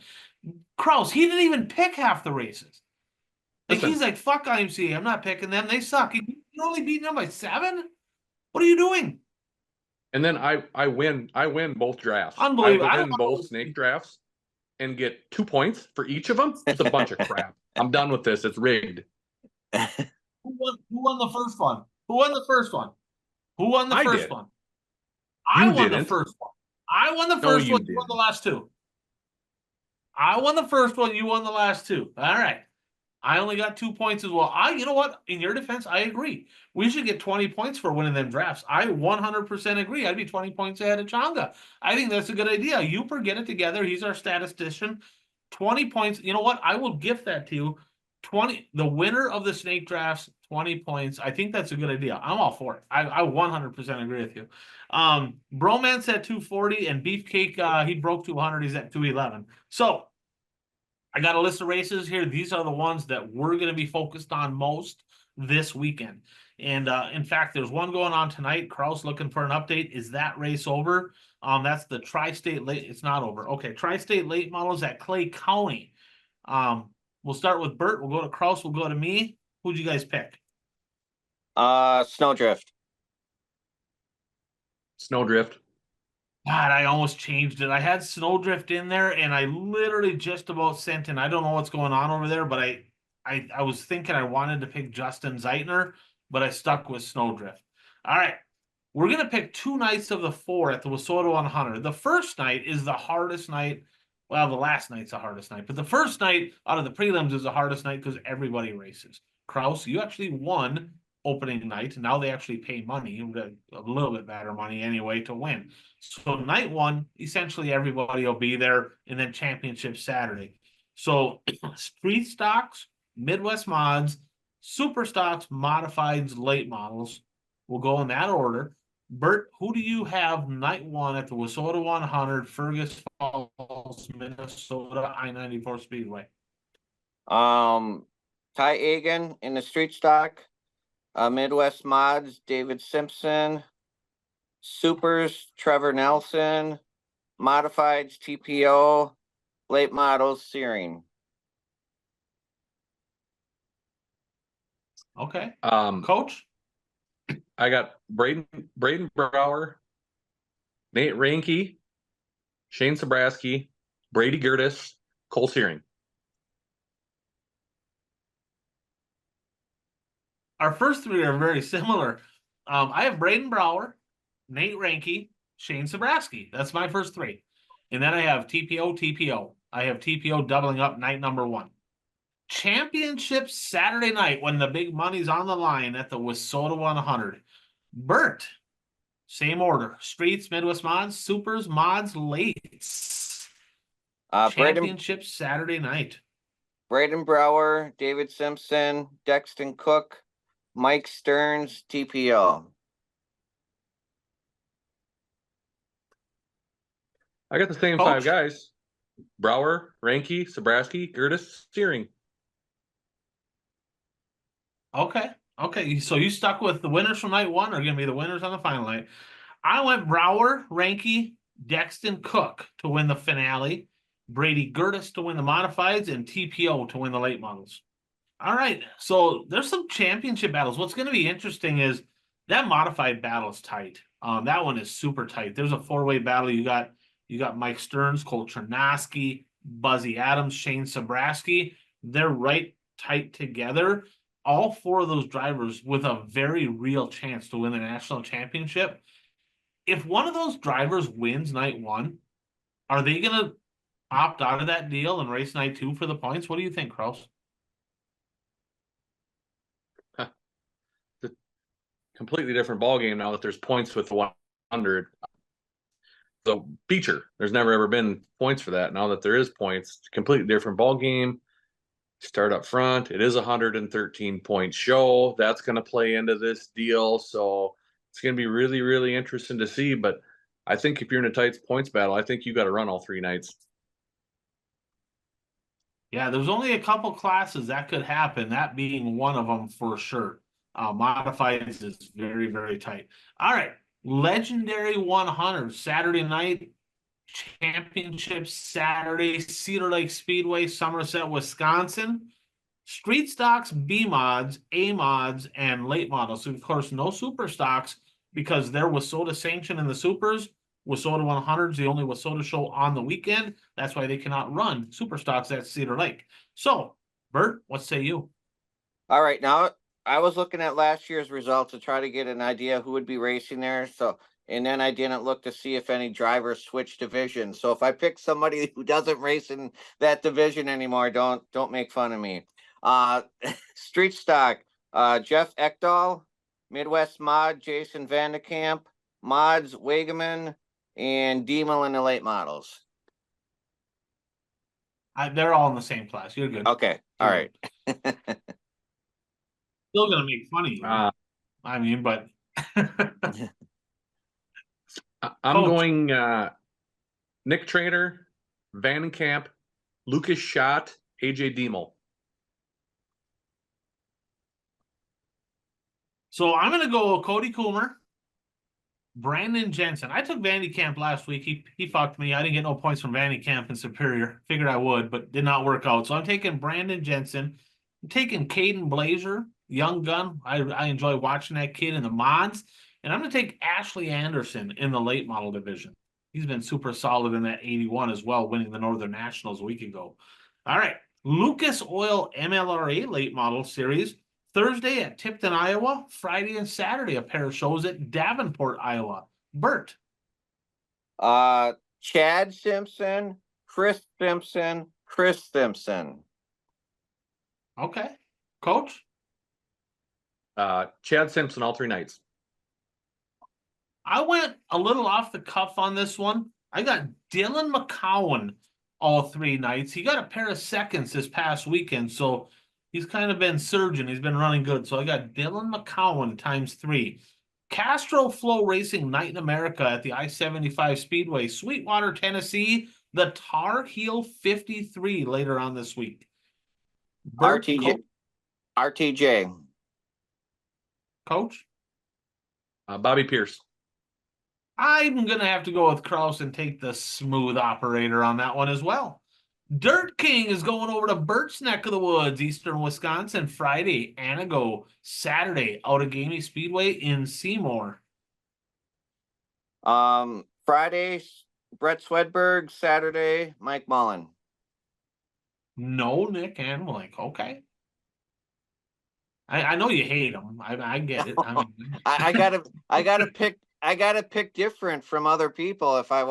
Kraus, he didn't even pick half the races. Like, he's like, fuck IMCA, I'm not picking them. They suck. You're only beating them by 7? What are you doing? And then I win both drafts. Unbelievable. I win both snake drafts and get 2 points for each of them. It's a bunch of crap. I'm done with this. It's rigged. Who won the first one? Who won the first one? Who won the first one? I won the first one. I won the first one. You won the last 2. I won the first one. You won the last 2. All right. I only got 2 points as well. You know what? In your defense, I agree. We should get 20 points for winning them drafts. I 100% agree. I'd be 20 points ahead of Changa. I think that's a good idea. Uper, get it together. He's our statistician. 20 points. You know what? I will gift that to you. 20. The winner of the snake drafts, 20 points. I think that's a good idea. I'm all for it. I 100% agree with you. Bromance at 240 and Beefcake, he broke 200. He's at 211. So I got a list of races here. These are the ones that we're going to be focused on most this weekend. And in fact, there's one going on tonight. Kraus looking for an update. Is that race over? That's the Tri-State late. It's not over. Okay, Tri-State late models at Clay County. We'll start with Bert. We'll go to Kraus. We'll go to me. Who'd you guys pick? Snowdrift. Snowdrift. God, I almost changed it. I had Snowdrift in there, and I literally just about sent in. I don't know what's going on over there, but I was thinking I wanted to pick Justin Zeitner, but I stuck with Snowdrift. All right. We're going to pick 2 nights of the 4 at the Wissota 100. The first night is the hardest night. Well, the last night's the hardest night, but the first night out of the prelims is the hardest night because everybody races. Kraus, you actually won opening night. Now they actually pay money. You get a little bit better money anyway to win. So night 1, essentially everybody will be there, and then championship Saturday. So street stocks, Midwest mods, super stocks, modifieds, late models. We'll go in that order. Bert, who do you have night 1 at the Wissota 100, Fergus Falls, Minnesota, I-94 Speedway? Ty Egan in the street stock. Midwest mods, David Simpson. Supers, Trevor Nelson. Modifieds, TPO. Late models, Searing. Okay. Coach? I got Braden Brower, Nate Ranke, Shane Sabraski, Brady Gertis, Cole Searing. Our first 3 are very similar. I have Braden Brower, Nate Ranke, Shane Sabraski. That's my first 3. And then I have TPO. I have TPO doubling up night number 1. Championship Saturday night when the big money's on the line at the Wissota 100. Bert, same order. Streets, Midwest mods, supers, mods, lates. Championship Saturday night. Braden Brower, David Simpson, Dexton Cook, Mike Stearns, TPO. I got the same Coach? 5 guys. Brower, Ranke, Sabraski, Gertis, Searing. Okay. Okay, so you stuck with the winners from night one are going to be the winners on the final night. I went Brower, Ranke, Dexton, Cook to win the finale, Brady Gertis to win the modifieds, and TPO to win the late models. All right, so there's some championship battles. What's going to be interesting is that modified battle is tight. That one is super tight. There's a four-way battle. You got Mike Stearns, Cole Chernosky, Buzzy Adams, Shane Sabraski. They're right tight together. All four of those drivers with a very real chance to win the national championship. If one of those drivers wins night one, are they going to opt out of that deal and race night two for the points? What do you think, Kraus? Completely different ballgame now that there's points with 100. So feature, there's never ever been points for that. Now that there is points, it's a completely different ballgame. Start up front. It is a 113-point show. That's going to play into this deal. So it's going to be really, really interesting to see. But I think if you're in a tight points battle, I think you got to run all 3 nights. Yeah, there's only a couple classes that could happen, that being one of them for sure. Modifieds is very, very tight. All right, Legendary 100 Saturday night championship Saturday, Cedar Lake Speedway, Somerset, Wisconsin. Street stocks, B mods, A mods, and late models. So of course, no super stocks because they're WISSOTA sanctioned in the supers. WISSOTA 100 is the only WISSOTA show on the weekend. That's why they cannot run super stocks at Cedar Lake. So, Bert, what say you? All right, now I was looking at last year's results to try to get an idea who would be racing there. So, and then I didn't look to see if any drivers switched divisions. So if I pick somebody who doesn't race in that division anymore, don't make fun of me. Street stock, Jeff Ekdahl, Midwest Mod, Jason Vandekamp, Mods, Wagaman, and Demel in the late models. They're all in the same class. You're good. Okay, all right. Still gonna make fun of you. I mean, but I'm going Nick Trader, Vandenkamp, Lucas Schott, AJ Demel. So I'm gonna go Cody Coomer, Brandon Jensen. I took Vandekamp last week. He fucked me. I didn't get no points from Vandekamp in Superior. Figured I would, but did not work out. So I'm taking Brandon Jensen. I'm taking Caden Blazer, young gun. I enjoy watching that kid in the mods. And I'm going to take Ashley Anderson in the late model division. He's been super solid in that 81 as well, winning the Northern Nationals a week ago. All right. Lucas Oil MLRA late model series. Thursday at Tipton, Iowa. Friday and Saturday, a pair of shows at Davenport, Iowa. Bert. Chad Simpson, Chris Simpson, Chris Simpson. Okay. Coach? Chad Simpson all 3 nights. I went a little off the cuff on this one. I got Dylan McCowan all 3 nights. He got a pair of seconds this past weekend, so he's kind of been surging. He's been running good. So I got Dylan McCowan times 3. Castro Flow Racing Night in America at the I-75 Speedway, Sweetwater, Tennessee. The Tar Heel 53 later on this week. Bert, RTJ. Coach? Bobby Pierce. I'm going to have to go with Kraus and take the smooth operator on that one as well. Dirt King is going over to Bert's neck of the woods, Eastern Wisconsin, Friday, Anago, Saturday, Outagamie Speedway in Seymour. Friday, Brett Swedberg, Saturday, Mike Mullen. No Nick Anwalink. Okay. I know you hate him. I get it. I mean, I gotta pick different from other people if I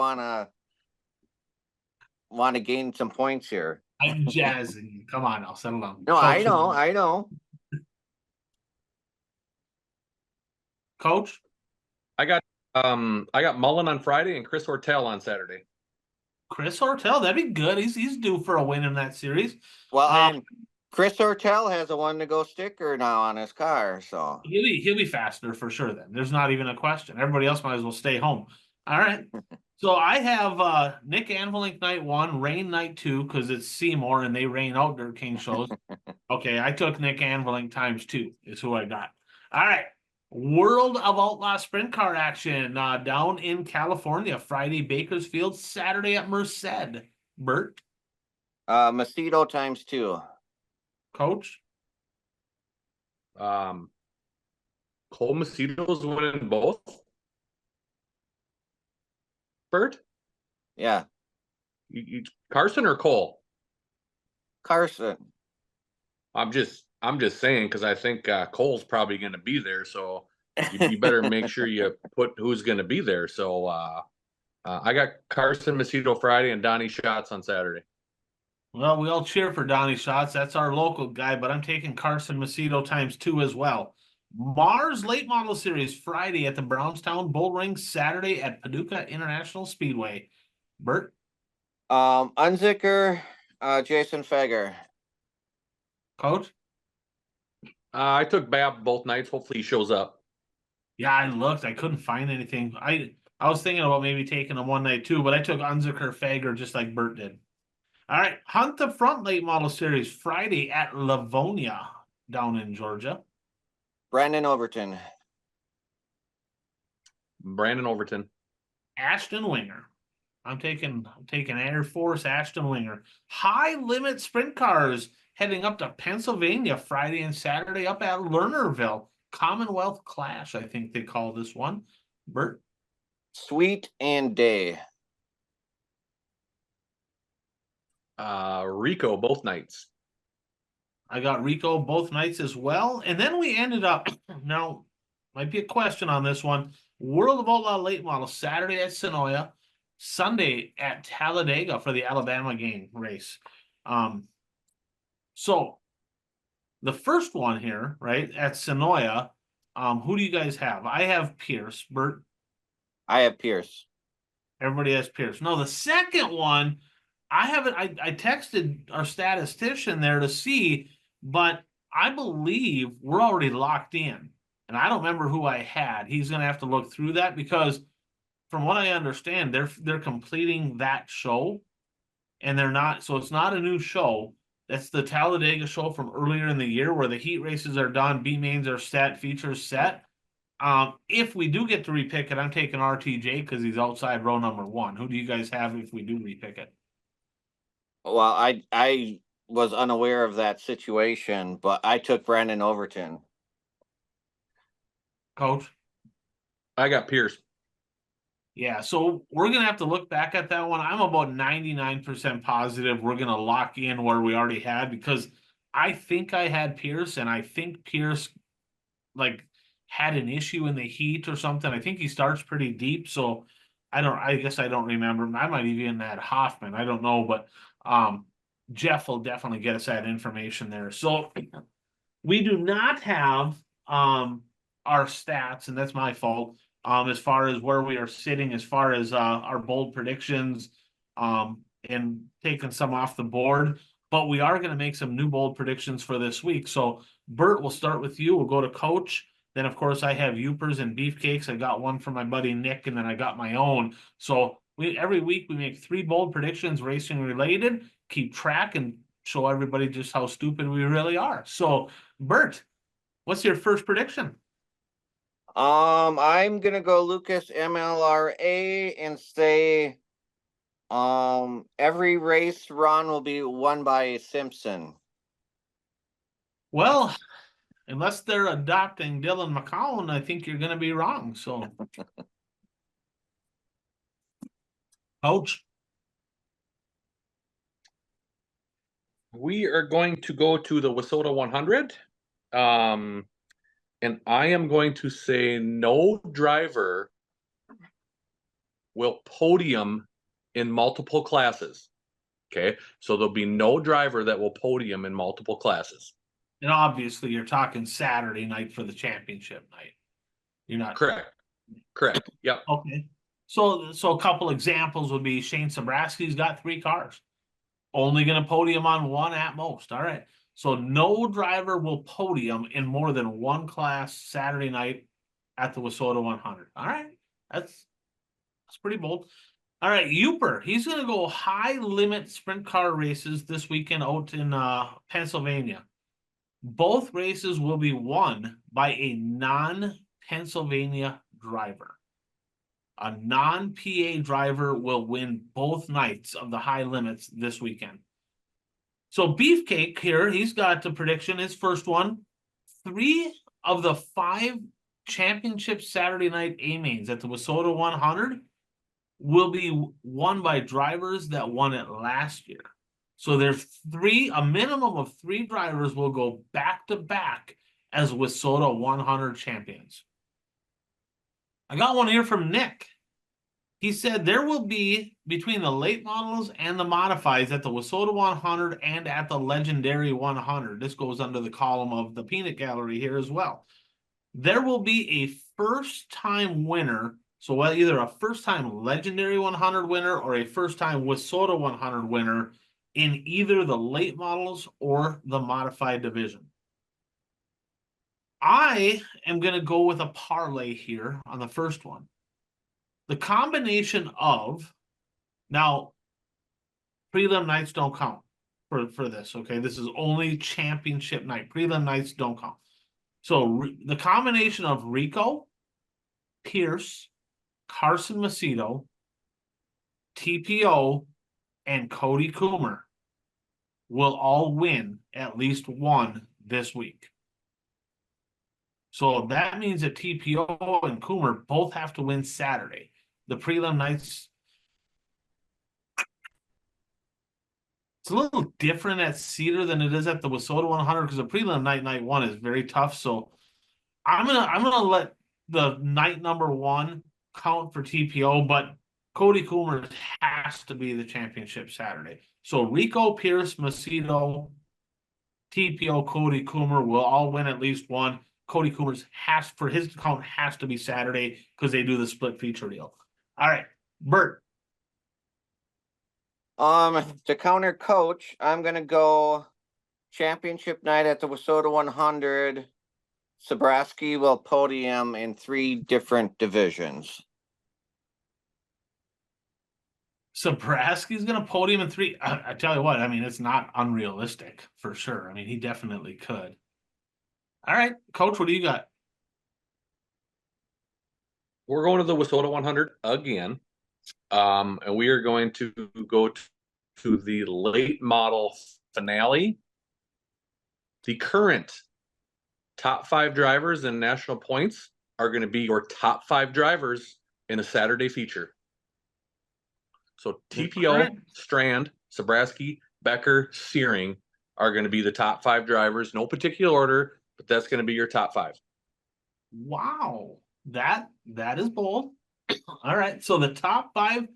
wanna gain some points here. I'm jazzing you. Come on, I'll settle down. No, Coach, I know. Coach? I got Mullen on Friday and Chris Ortel on Saturday. Chris Ortel, that'd be good. He's due for a win in that series. Well, and Chris Ortel has a 1-to-go sticker now on his car, so he'll be faster for sure. Then there's not even a question. Everybody else might as well stay home. All right. So I have Nick Anvalink night 1, rain night 2 because it's Seymour and they rain out Dirt King shows. Okay, I took Nick Anvalink times 2 is who I got. All right. World of Outlaw Sprint Car action down in California. Friday, Bakersfield. Saturday at Merced. Bert, Macedo ×2. Coach. Cole Macedo's winning both. Bert, Yeah, Carson or Cole? Carson. I'm just saying because I think Cole's probably going to be there, so you better make sure you put who's going to be there. So I got Carson Macedo Friday and Donnie Schatz on Saturday. Well, we all cheer for Donnie Schatz. That's our local guy, but I'm taking Carson Macedo ×2 as well. Mars Late Model Series Friday at the Brownstown Bull Ring. Saturday at Paducah International Speedway. Bert, Unzicker, Jason Feger. Coach. I took Bab both nights. Hopefully he shows up. Yeah, I looked. I couldn't find anything. I was thinking about maybe taking him one night too, but I took Unzicker Fager just like Bert did. All right, Hunt the Front Late Model Series Friday at Livonia down in Georgia. Brandon Overton. Brandon Overton. Ashton Winger. I'm taking Air Force Ashton Winger. High limit sprint cars heading up to Pennsylvania Friday and Saturday up at Lernerville. Commonwealth Clash, I think they call this one. Bert, Sweet and Day. Rico both nights. I got Rico both nights as well. And then we ended up, now, might be a question on this one. World of Outlaw Late Model, Saturday at Sonoya, Sunday at Talladega for the Alabama game race. So the first one here, right, at Sonoya, who do you guys have? I have Pierce. Bert? I have Pierce. Everybody has Pierce. No, the second one, I haven't. I texted our statistician there to see, but I believe we're already locked in, and I don't remember who I had. He's going to have to look through that because, from what I understand, they're completing that show, and they're not. So it's not a new show. That's the Talladega show from earlier in the year where the heat races are done, B mains are set, features set. If we do get to repick it, I'm taking RTJ because he's outside row number 1. Who do you guys have if we do repick it? Well, I was unaware of that situation, but I took Brandon Overton. Coach? I got Pierce. Yeah, so we're gonna have to look back at that one. I'm about 99% positive we're gonna lock in where we already had because I think I had Pierce and I think Pierce like had an issue in the heat or something. I think he starts pretty deep, so I guess I don't remember. I might even had Hoffman. I don't know, but Jeff will definitely get us that information there. So we do not have our stats, and that's my fault. As far as where we are sitting, as far as our bold predictions, and taking some off the board, but we are going to make some new bold predictions for this week. So, Bert, we'll start with you. We'll go to Coach. Then, of course, I have Youpers and Beefcakes. I got one from my buddy Nick, and then I got my own. So, every week we make 3 bold predictions, racing related. Keep track and show everybody just how stupid we really are. So, Bert, what's your first prediction? I'm gonna go Lucas MLRA and say every race run will be won by Simpson. Well, unless they're adopting Dylan McCown, I think you're going to be wrong. So, Coach, We are going to go to the Wissota 100. And I am going to say no driver will podium in multiple classes. Okay. So there'll be no driver that will podium in multiple classes. and obviously you're talking Saturday night for the championship night. You're not Correct. Yep. okay. So a couple examples would be Shane Sabraski's got 3 cars, only going to podium on 1 at most. All right. So no driver will podium in more than 1 class Saturday night at the Wissota 100. All right. That's pretty bold. All right, Youper, he's going to go high limit sprint car races this weekend out in Pennsylvania. Both races will be won by a non-Pennsylvania driver. A non-PA driver will win both nights of the high limits this weekend. So Beefcake here, he's got the prediction, his first one. 3 of the 5 championship Saturday night A-mains at the Wissota 100 will be won by drivers that won it last year. So there's a minimum of 3 drivers will go back to back as Wissota 100 champions. I got one here from Nick. He said there will be, between the late models and the modifieds at the Wissota 100 and at the Legendary 100, this goes under the column of the Peanut Gallery here as well, there will be a first-time winner, so either a first-time Legendary 100 winner or a first-time Wissota 100 winner in either the late models or the modified division. I am going to go with a parlay here on the first one. The combination of, now, prelim nights don't count for this, okay? This is only championship night. Prelim nights don't count. So the combination of Rico, Pierce, Carson Macedo, TPO, and Cody Coomer will all win at least one this week. So that means that TPO and Coomer both have to win Saturday. The prelim nights, it's a little different at Cedar than it is at the Wissota 100 because the prelim night 1 is very tough. So I'm gonna let the night number 1 count for TPO, but Cody Coomer has to be the championship Saturday. So Rico, Pierce, Macedo, TPO, Cody Coomer will all win at least one. Cody Coomer's for his count has to be Saturday because they do the split feature deal. All right, Bert. To counter Coach, I'm gonna go championship night at the Wissota 100. Sabraski will podium in 3 different divisions. Sabraski's going to podium in 3. I tell you what, I mean, it's not unrealistic for sure. I mean, he definitely could. All right, Coach, what do you got? We're going to the Wissota 100 again. And we are going to go to the late model finale. The current top 5 drivers in national points are going to be your top 5 drivers in a Saturday feature. So TPO, Strand, Sabraski, Becker, Searing are going to be the top 5 drivers. No particular order, but that's going to be your top 5. Wow, that is bold. All right, so the top 5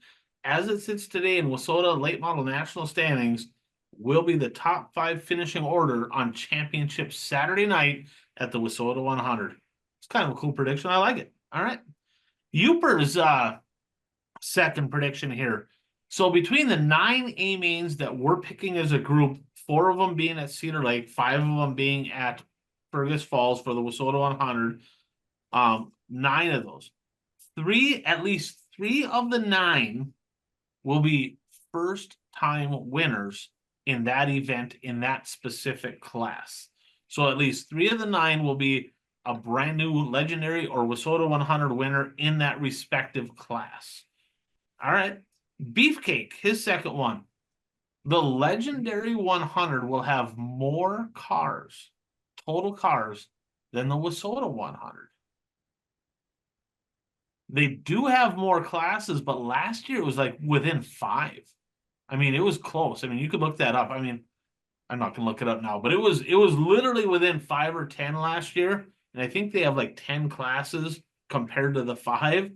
as it sits today in Wissota late model national standings will be the top 5 finishing order on championship Saturday night at the Wissota 100. It's kind of a cool prediction. I like it. All right. Uper's second prediction here. So between the 9 A-mains that we're picking as a group, 4 of them being at Cedar Lake, 5 of them being at Fergus Falls for the Wissota 100, 9 of those. At least 3 of the 9 will be first-time winners in that event in that specific class. So at least 3 of the 9 will be a brand new Legendary or Wissota 100 winner in that respective class. All right. Beefcake, his second one. The Legendary 100 will have more cars, total cars, than the Wissota 100. They do have more classes, but last year it was like within 5. I mean, it was close. I mean, you could look that up. I mean, I'm not gonna look it up now, but it was literally within 5 or 10 last year. And I think they have like 10 classes compared to the 5,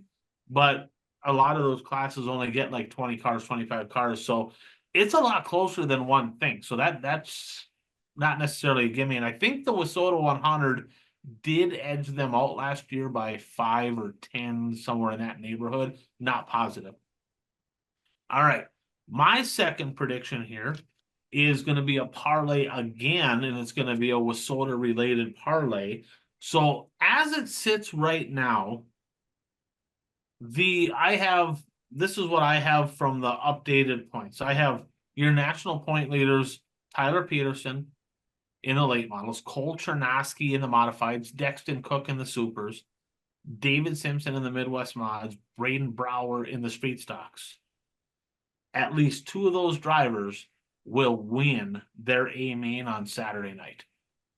but a lot of those classes only get like 20 cars, 25 cars. So it's a lot closer than one thing. So that's not necessarily a gimme. And I think the Wissota 100 did edge them out last year by 5 or 10, somewhere in that neighborhood. Not positive. All right. My second prediction here is going to be a parlay again, and it's going to be a Wissota related parlay. So as it sits right now, this is what I have from the updated points. I have your national point leaders, Tyler Peterson, in the late models, Cole Chernosky in the modifieds, Dexton Cook in the supers, David Simpson in the Midwest mods, Braden Brower in the street stocks. At least two of those drivers will win their A main on Saturday night.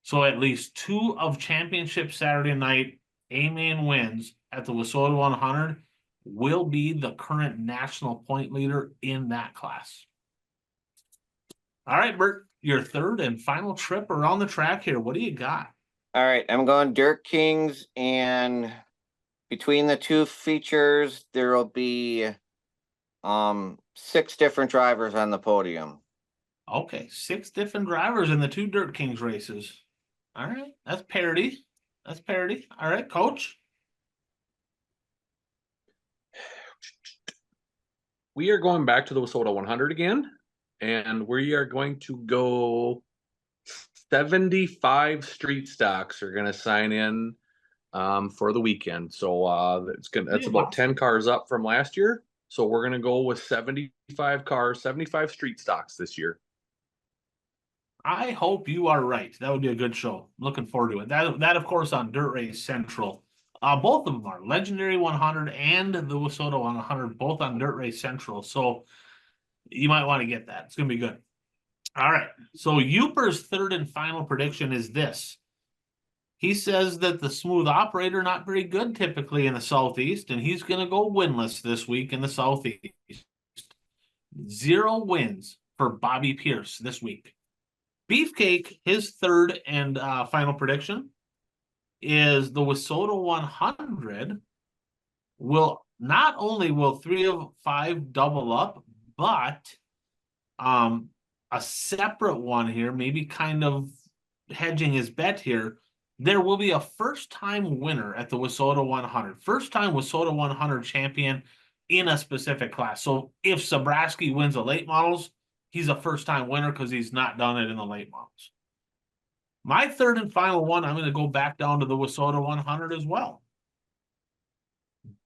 So at least two of championship Saturday night A main wins at the Wissota 100 will be the current national point leader in that class. All right, Bert, your third and final trip around the track here. What do you got? All right, I'm going Dirt Kings, and between the two features, there will be 6 different drivers on the podium. Okay, 6 different drivers in the 2 Dirt Kings races. All right, that's parity. That's parity. All right, Coach. We are going back to the Wissota 100 again, and we are going to go 75 street stocks are going to sign in for the weekend. So that's about 10 cars up from last year. So we're going to go with 75 cars, 75 street stocks this year. I hope you are right. That would be a good show. Looking forward to it. That of course on Dirt Race Central. Both of them are Legendary 100 and the Wissota 100, both on Dirt Race Central. So you might want to get that. It's going to be good. All right. So Uper's third and final prediction is this. He says that the smooth operator not very good typically in the Southeast, and he's going to go winless this week in the Southeast. 0 wins for Bobby Pierce this week. Beefcake, his third and final prediction is the Wissota 100 will not only will 3 of 5 double up, but a separate one here, maybe kind of hedging his bet here. There will be a first-time winner at the Wissota 100. First-time Wissota 100 champion in a specific class. So if Sobraski wins the late models, he's a first-time winner because he's not done it in the late models. My third and final one, I'm going to go back down to the Wissota 100 as well.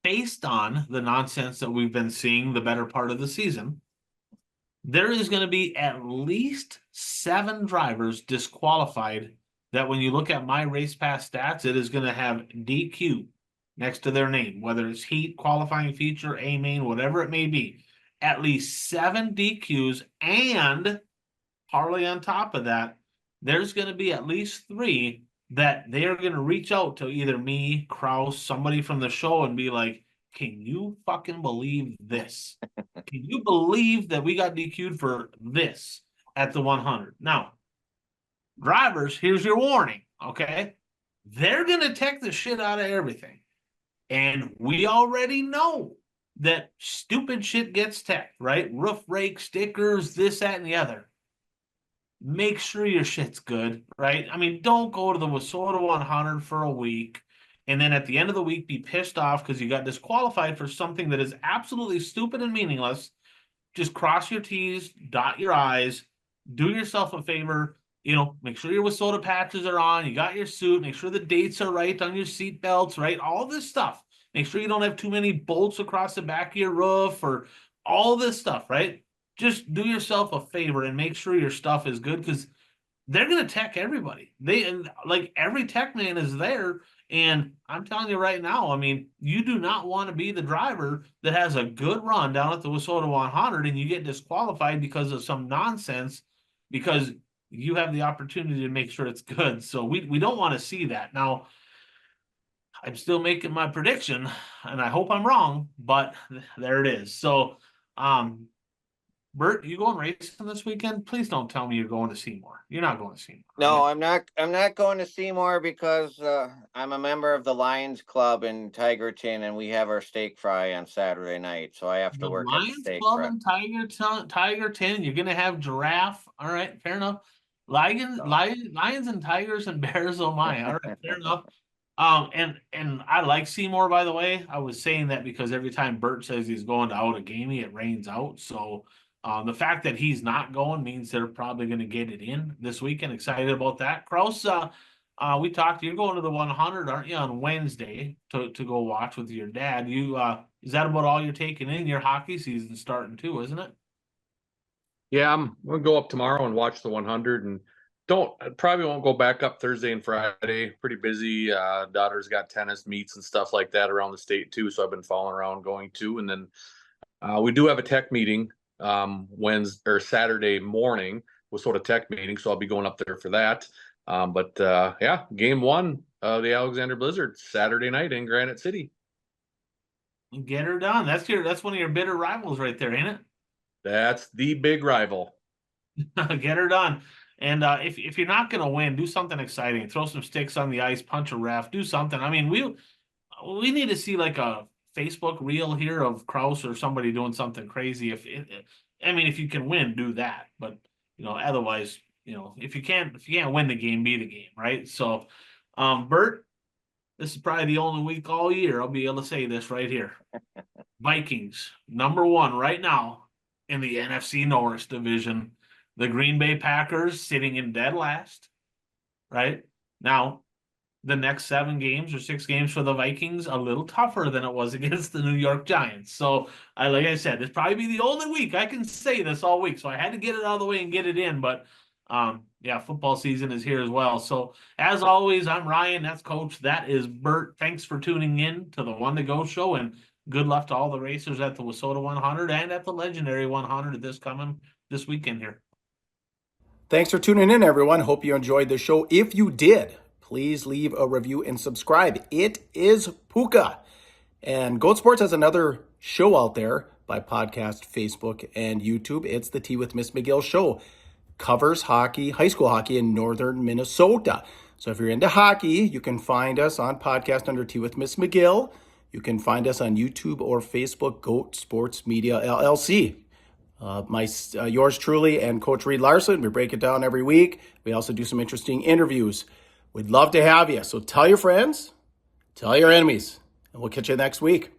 Based on the nonsense that we've been seeing the better part of the season, there is going to be at least 7 drivers disqualified that when you look at my race pass stats, it is going to have DQ next to their name, whether it's heat, qualifying feature, A main, whatever it may be. At least 7 DQs, and Harley on top of that, there's going to be at least 3 that they are going to reach out to either me, Kraus, somebody from the show and be like, can you fucking believe this? Can you believe that we got DQ'd for this at the 100? Now, drivers, here's your warning, okay? They're going to tech the shit out of everything. And we already know that stupid shit gets teched, right? Roof rake, stickers, this, that, and the other. Make sure your shit's good, right? I mean, don't go to the Wissota 100 for a week and then at the end of the week be pissed off because you got disqualified for something that is absolutely stupid and meaningless. Just cross your T's, dot your I's, do yourself a favor, make sure your Wissota patches are on, you got your suit, make sure the dates are right on your seat belts, right? All this stuff. Make sure you don't have too many bolts across the back of your roof or all this stuff, right? Just do yourself a favor and make sure your stuff is good because they're going to tech everybody. Every tech man is there. And I'm telling you right now, I mean, you do not want to be the driver that has a good run down at the Wissota 100 and you get disqualified because of some nonsense because you have the opportunity to make sure it's good. So we don't want to see that. Now, I'm still making my prediction and I hope I'm wrong, but there it is. So, Bert, you going racing this weekend? Please don't tell me you're going to Seymour. You're not going to Seymour. No, I'm not going to Seymour because I'm a member of the Lions Club in Tigerton, and we have our steak fry on Saturday night, so I have to work at the steak fry. Lions Club in Tigerton. You're going to have giraffe. All right, fair enough. Lions and tigers and bears. Oh my! All right, fair enough. And I like Seymour, by the way. I was saying that because every time Bert says he's going to Outagamie, it rains out. So. The fact that he's not going means they're probably going to get it in this weekend. Excited about that. Kraus, we talked, you're going to the 100, aren't you, on Wednesday to go watch with your dad. Is that about all you're taking in? Your hockey season starting too, isn't it? Yeah, I'm going to go up tomorrow and watch the 100 and Probably won't go back up Thursday and Friday. Pretty busy. Daughter's got tennis meets and stuff like that around the state too. So I've been following around going to, and then we do have a tech meeting Wednesday or Saturday morning, WSOTA tech meeting. So I'll be going up there for that. Yeah, game one of the Alexander Blizzard Saturday night in Granite City. Get her done. That's one of your bitter rivals right there, ain't it? That's the big rival. Get her done. And if you're not gonna win, do something exciting. Throw some sticks on the ice, punch a ref, do something. I mean, we need to see like a Facebook reel here of Kraus or somebody doing something crazy. If you can win, do that. But otherwise, if you can't win the game, be the game, right? So, Bert, this is probably the only week all year I'll be able to say this right here. Vikings, number 1 right now in the NFC North division. The Green Bay Packers sitting in dead last, right? Now, the next 7 games or 6 games for the Vikings, a little tougher than it was against the New York Giants. So, like I said, this probably be the only week I can say this all week. So I had to get it out of the way and get it in. But, football season is here as well. So, as always, I'm Ryan. That's Coach. That is Bert. Thanks for tuning in to the One to Go show. And good luck to all the racers at the WSOTA 100 and at the Legendary 100 this weekend here. Thanks for tuning in, everyone. Hope you enjoyed the show. If you did, please leave a review and subscribe. It is Puka. And Goat Sports has another show out there by podcast, Facebook, and YouTube. It's the Tea with Miss McGill show. Covers hockey, high school hockey in northern Minnesota. So if you're into hockey, you can find us on podcast under Tea with Miss McGill. You can find us on YouTube or Facebook, Goat Sports Media LLC. Yours truly and Coach Reed Larson. We break it down every week. We also do some interesting interviews. We'd love to have you. So tell your friends, tell your enemies, and we'll catch you next week.